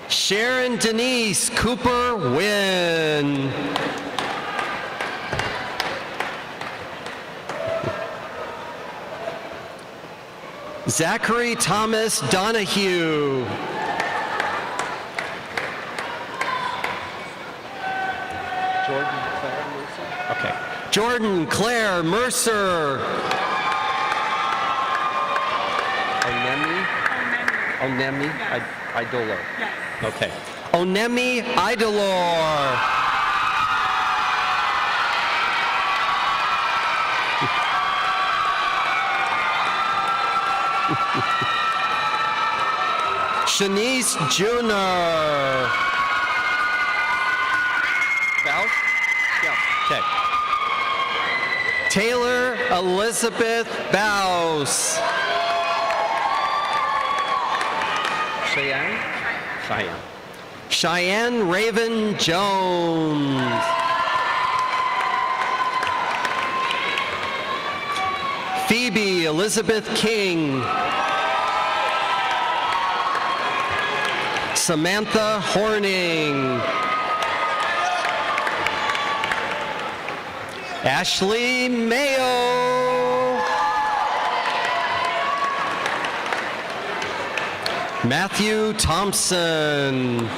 Sharon Denise Cooper Wynn. Zachary Thomas Donahue. Jordan Claire Mercer? Okay. Jordan Claire Mercer. Onemi Idolor. Yes. Okay. Onemi Idolor. Shanice Junior. Bouse? Yeah. Okay. Taylor Elizabeth Bouse. Cheyenne? Cheyenne. Cheyenne Raven Jones. Phoebe Elizabeth King. Samantha Horning. Ashley Mayo. Matthew Thompson.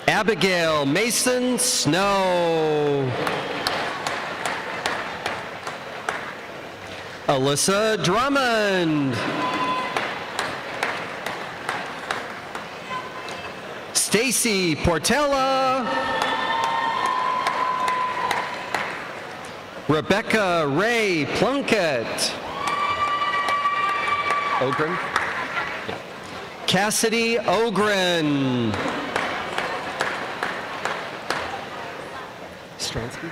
Abigail Mason Snow. Alyssa Drummond. Stacy Portella. Rebecca Ray Plunkett. Ogren? Yeah. Cassidy Ogren. Stransky?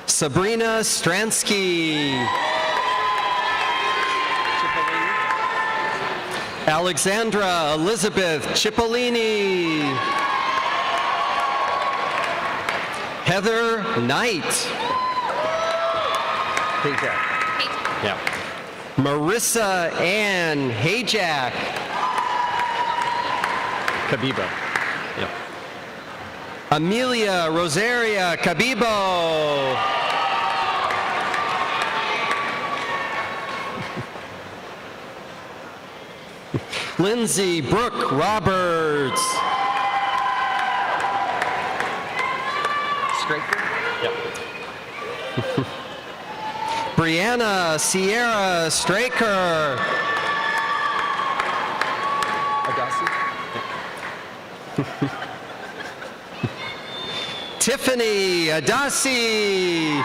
Sabrina Stransky. Alexandra Elizabeth Cipollini. Heather Knight. Hayjack. Yeah. Marissa Ann Hayjack. Kabibo. Yeah. Amelia Rosaria Cabibo. Lindsay Brooke Roberts. Straker? Yep. Brianna Sierra Straker. Agassi? Tiffany Adasi.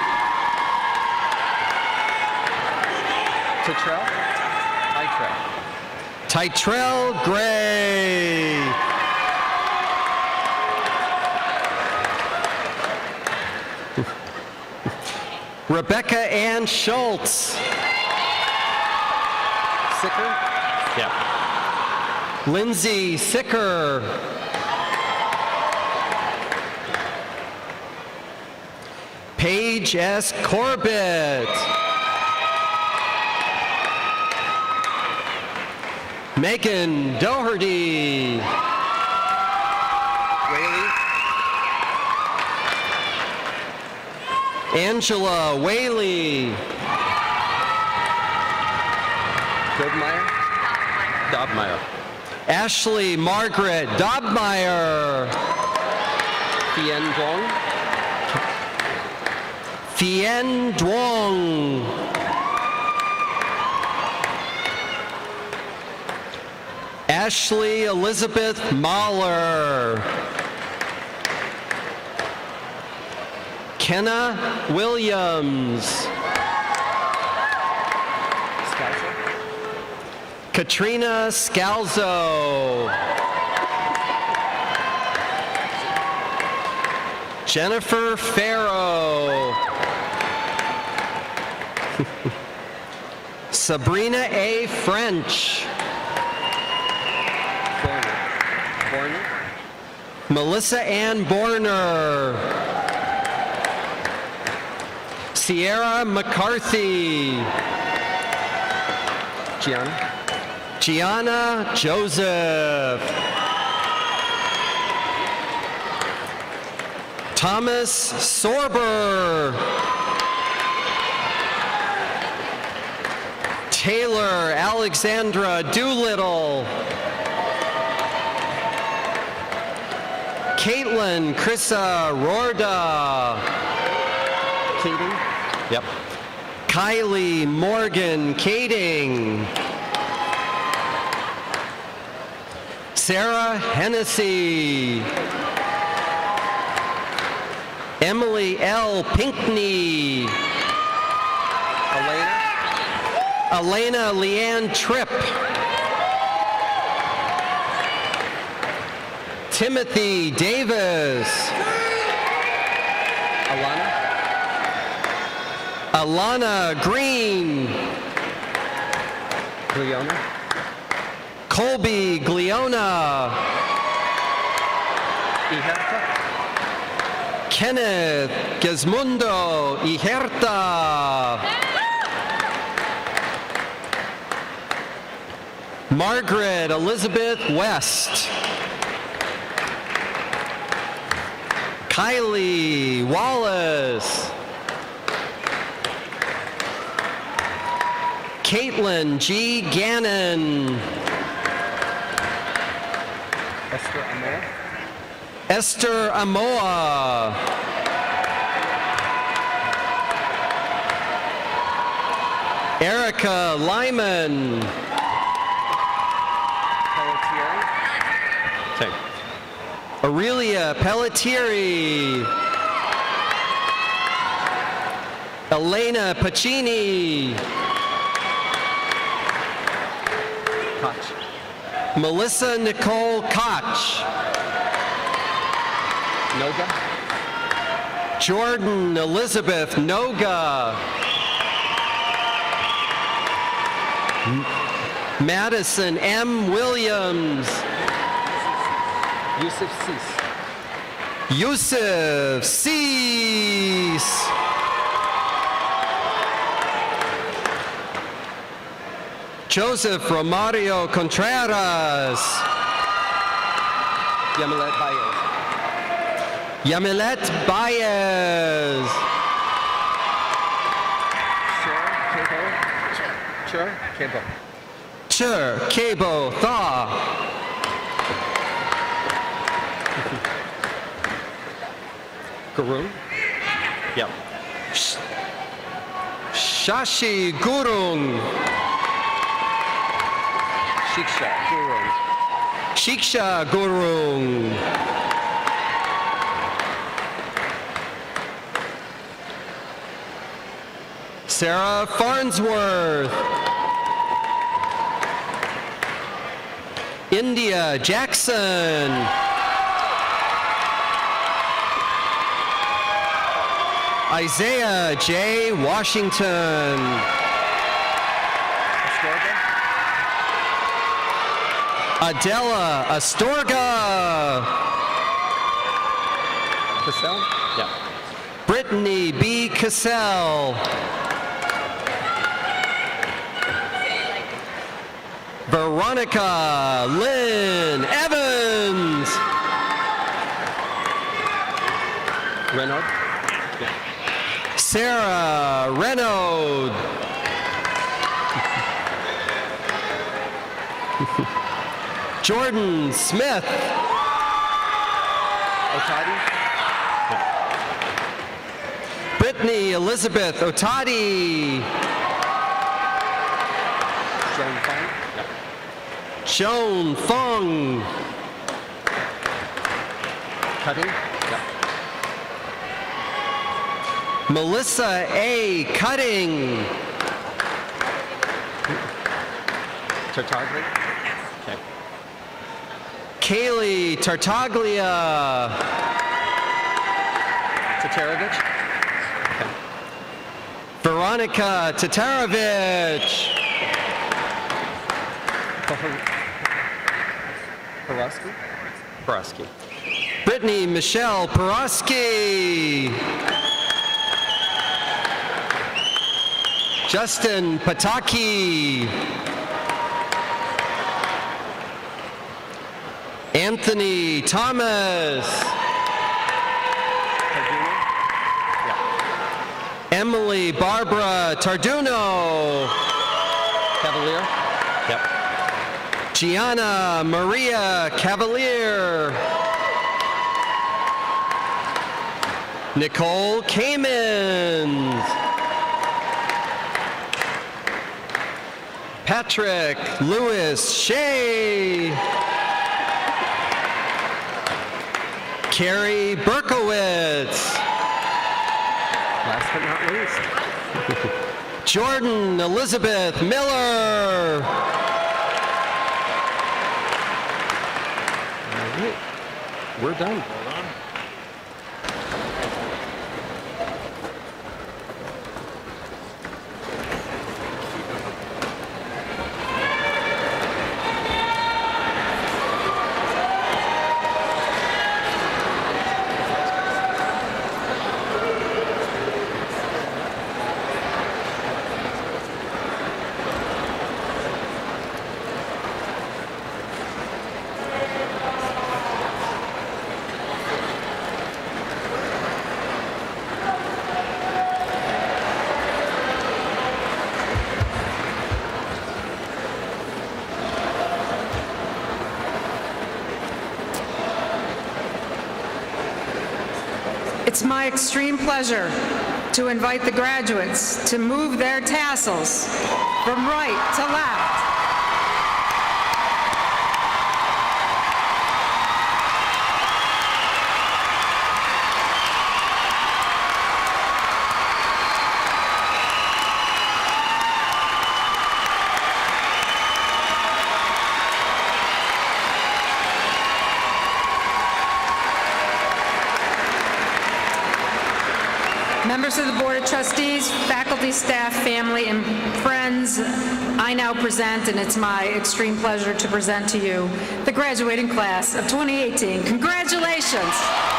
Titrell? Tytrell Gray. Rebecca Ann Schultz. Sicker? Yeah. Lindsay Sicker. Paige S. Corbett. Megan Doherty. Whaley. Angela Whaley. Dobmeyer. Ashley Margaret Dobmeyer. Fien Dong. Fien Duong. Ashley Elizabeth Mahler. Kenna Williams. Katrina Scalzo. Jennifer Farrow. Sabrina A. French. Borner. Melissa Ann Borner. Sierra McCarthy. Gianna Joseph. Thomas Sorber. Taylor Alexandra Doolittle. Caitlin Chrissa Rorda. Keating. Yep. Kylie Morgan Kading. Sarah Hennessy. Emily L. Pinkney. Elena Leanne Tripp. Timothy Davis. Alana Green. Gliona. Colby Gliona. Kenneth Gizmundo Iherta. Margaret Elizabeth West. Kylie Wallace. Caitlin G. Gannon. Esther Amoa. Erica Lyman. Aurelia Pelletieri. Elena Pacini. Koch. Melissa Nicole Koch. Noga. Jordan Elizabeth Noga. Madison M. Williams. Yusuf Sis. Yusuf Cease. Joseph Romario Contreras. Yamilet Baez. Yamilet Baez. Cabo. Chur Cabo Thaw. Gurung. Yep. Shashi Gurung. Shiksha Gurung. Shiksha Gurung. Sarah Farnsworth. India Jackson. Isaiah J. Washington. Adela Astorga. Cassell? Yeah. Brittany B. Cassell. Veronica Lynn Evans. Renaud? Sarah Renaud. Jordan Smith. Otadi? Brittany Elizabeth Otadi. Joan Fong? Yeah. Joan Fong. Cutting? Yeah. Melissa A. Cutting. Tartaglia? Okay. Kaylee Tartaglia. Taterovich? Okay. Veronica Tatarovich. Paraski? Paraski. Brittany Michelle Peroski. Justin Pataki. Anthony Thomas. Emily Barbara Tarduno. Cavalier? Yep. Gianna Maria Cavalier. Nicole Kamens. Patrick Lewis Shea. Carrie Berkowitz. Last but not least. Jordan Elizabeth Miller. All right. We're done. It's my extreme pleasure to invite the graduates to move their tassels from right to left. Members of the Board of Trustees, faculty, staff, family, and friends, I now present, and it's my extreme pleasure to present to you, the graduating class of 2018. Congratulations!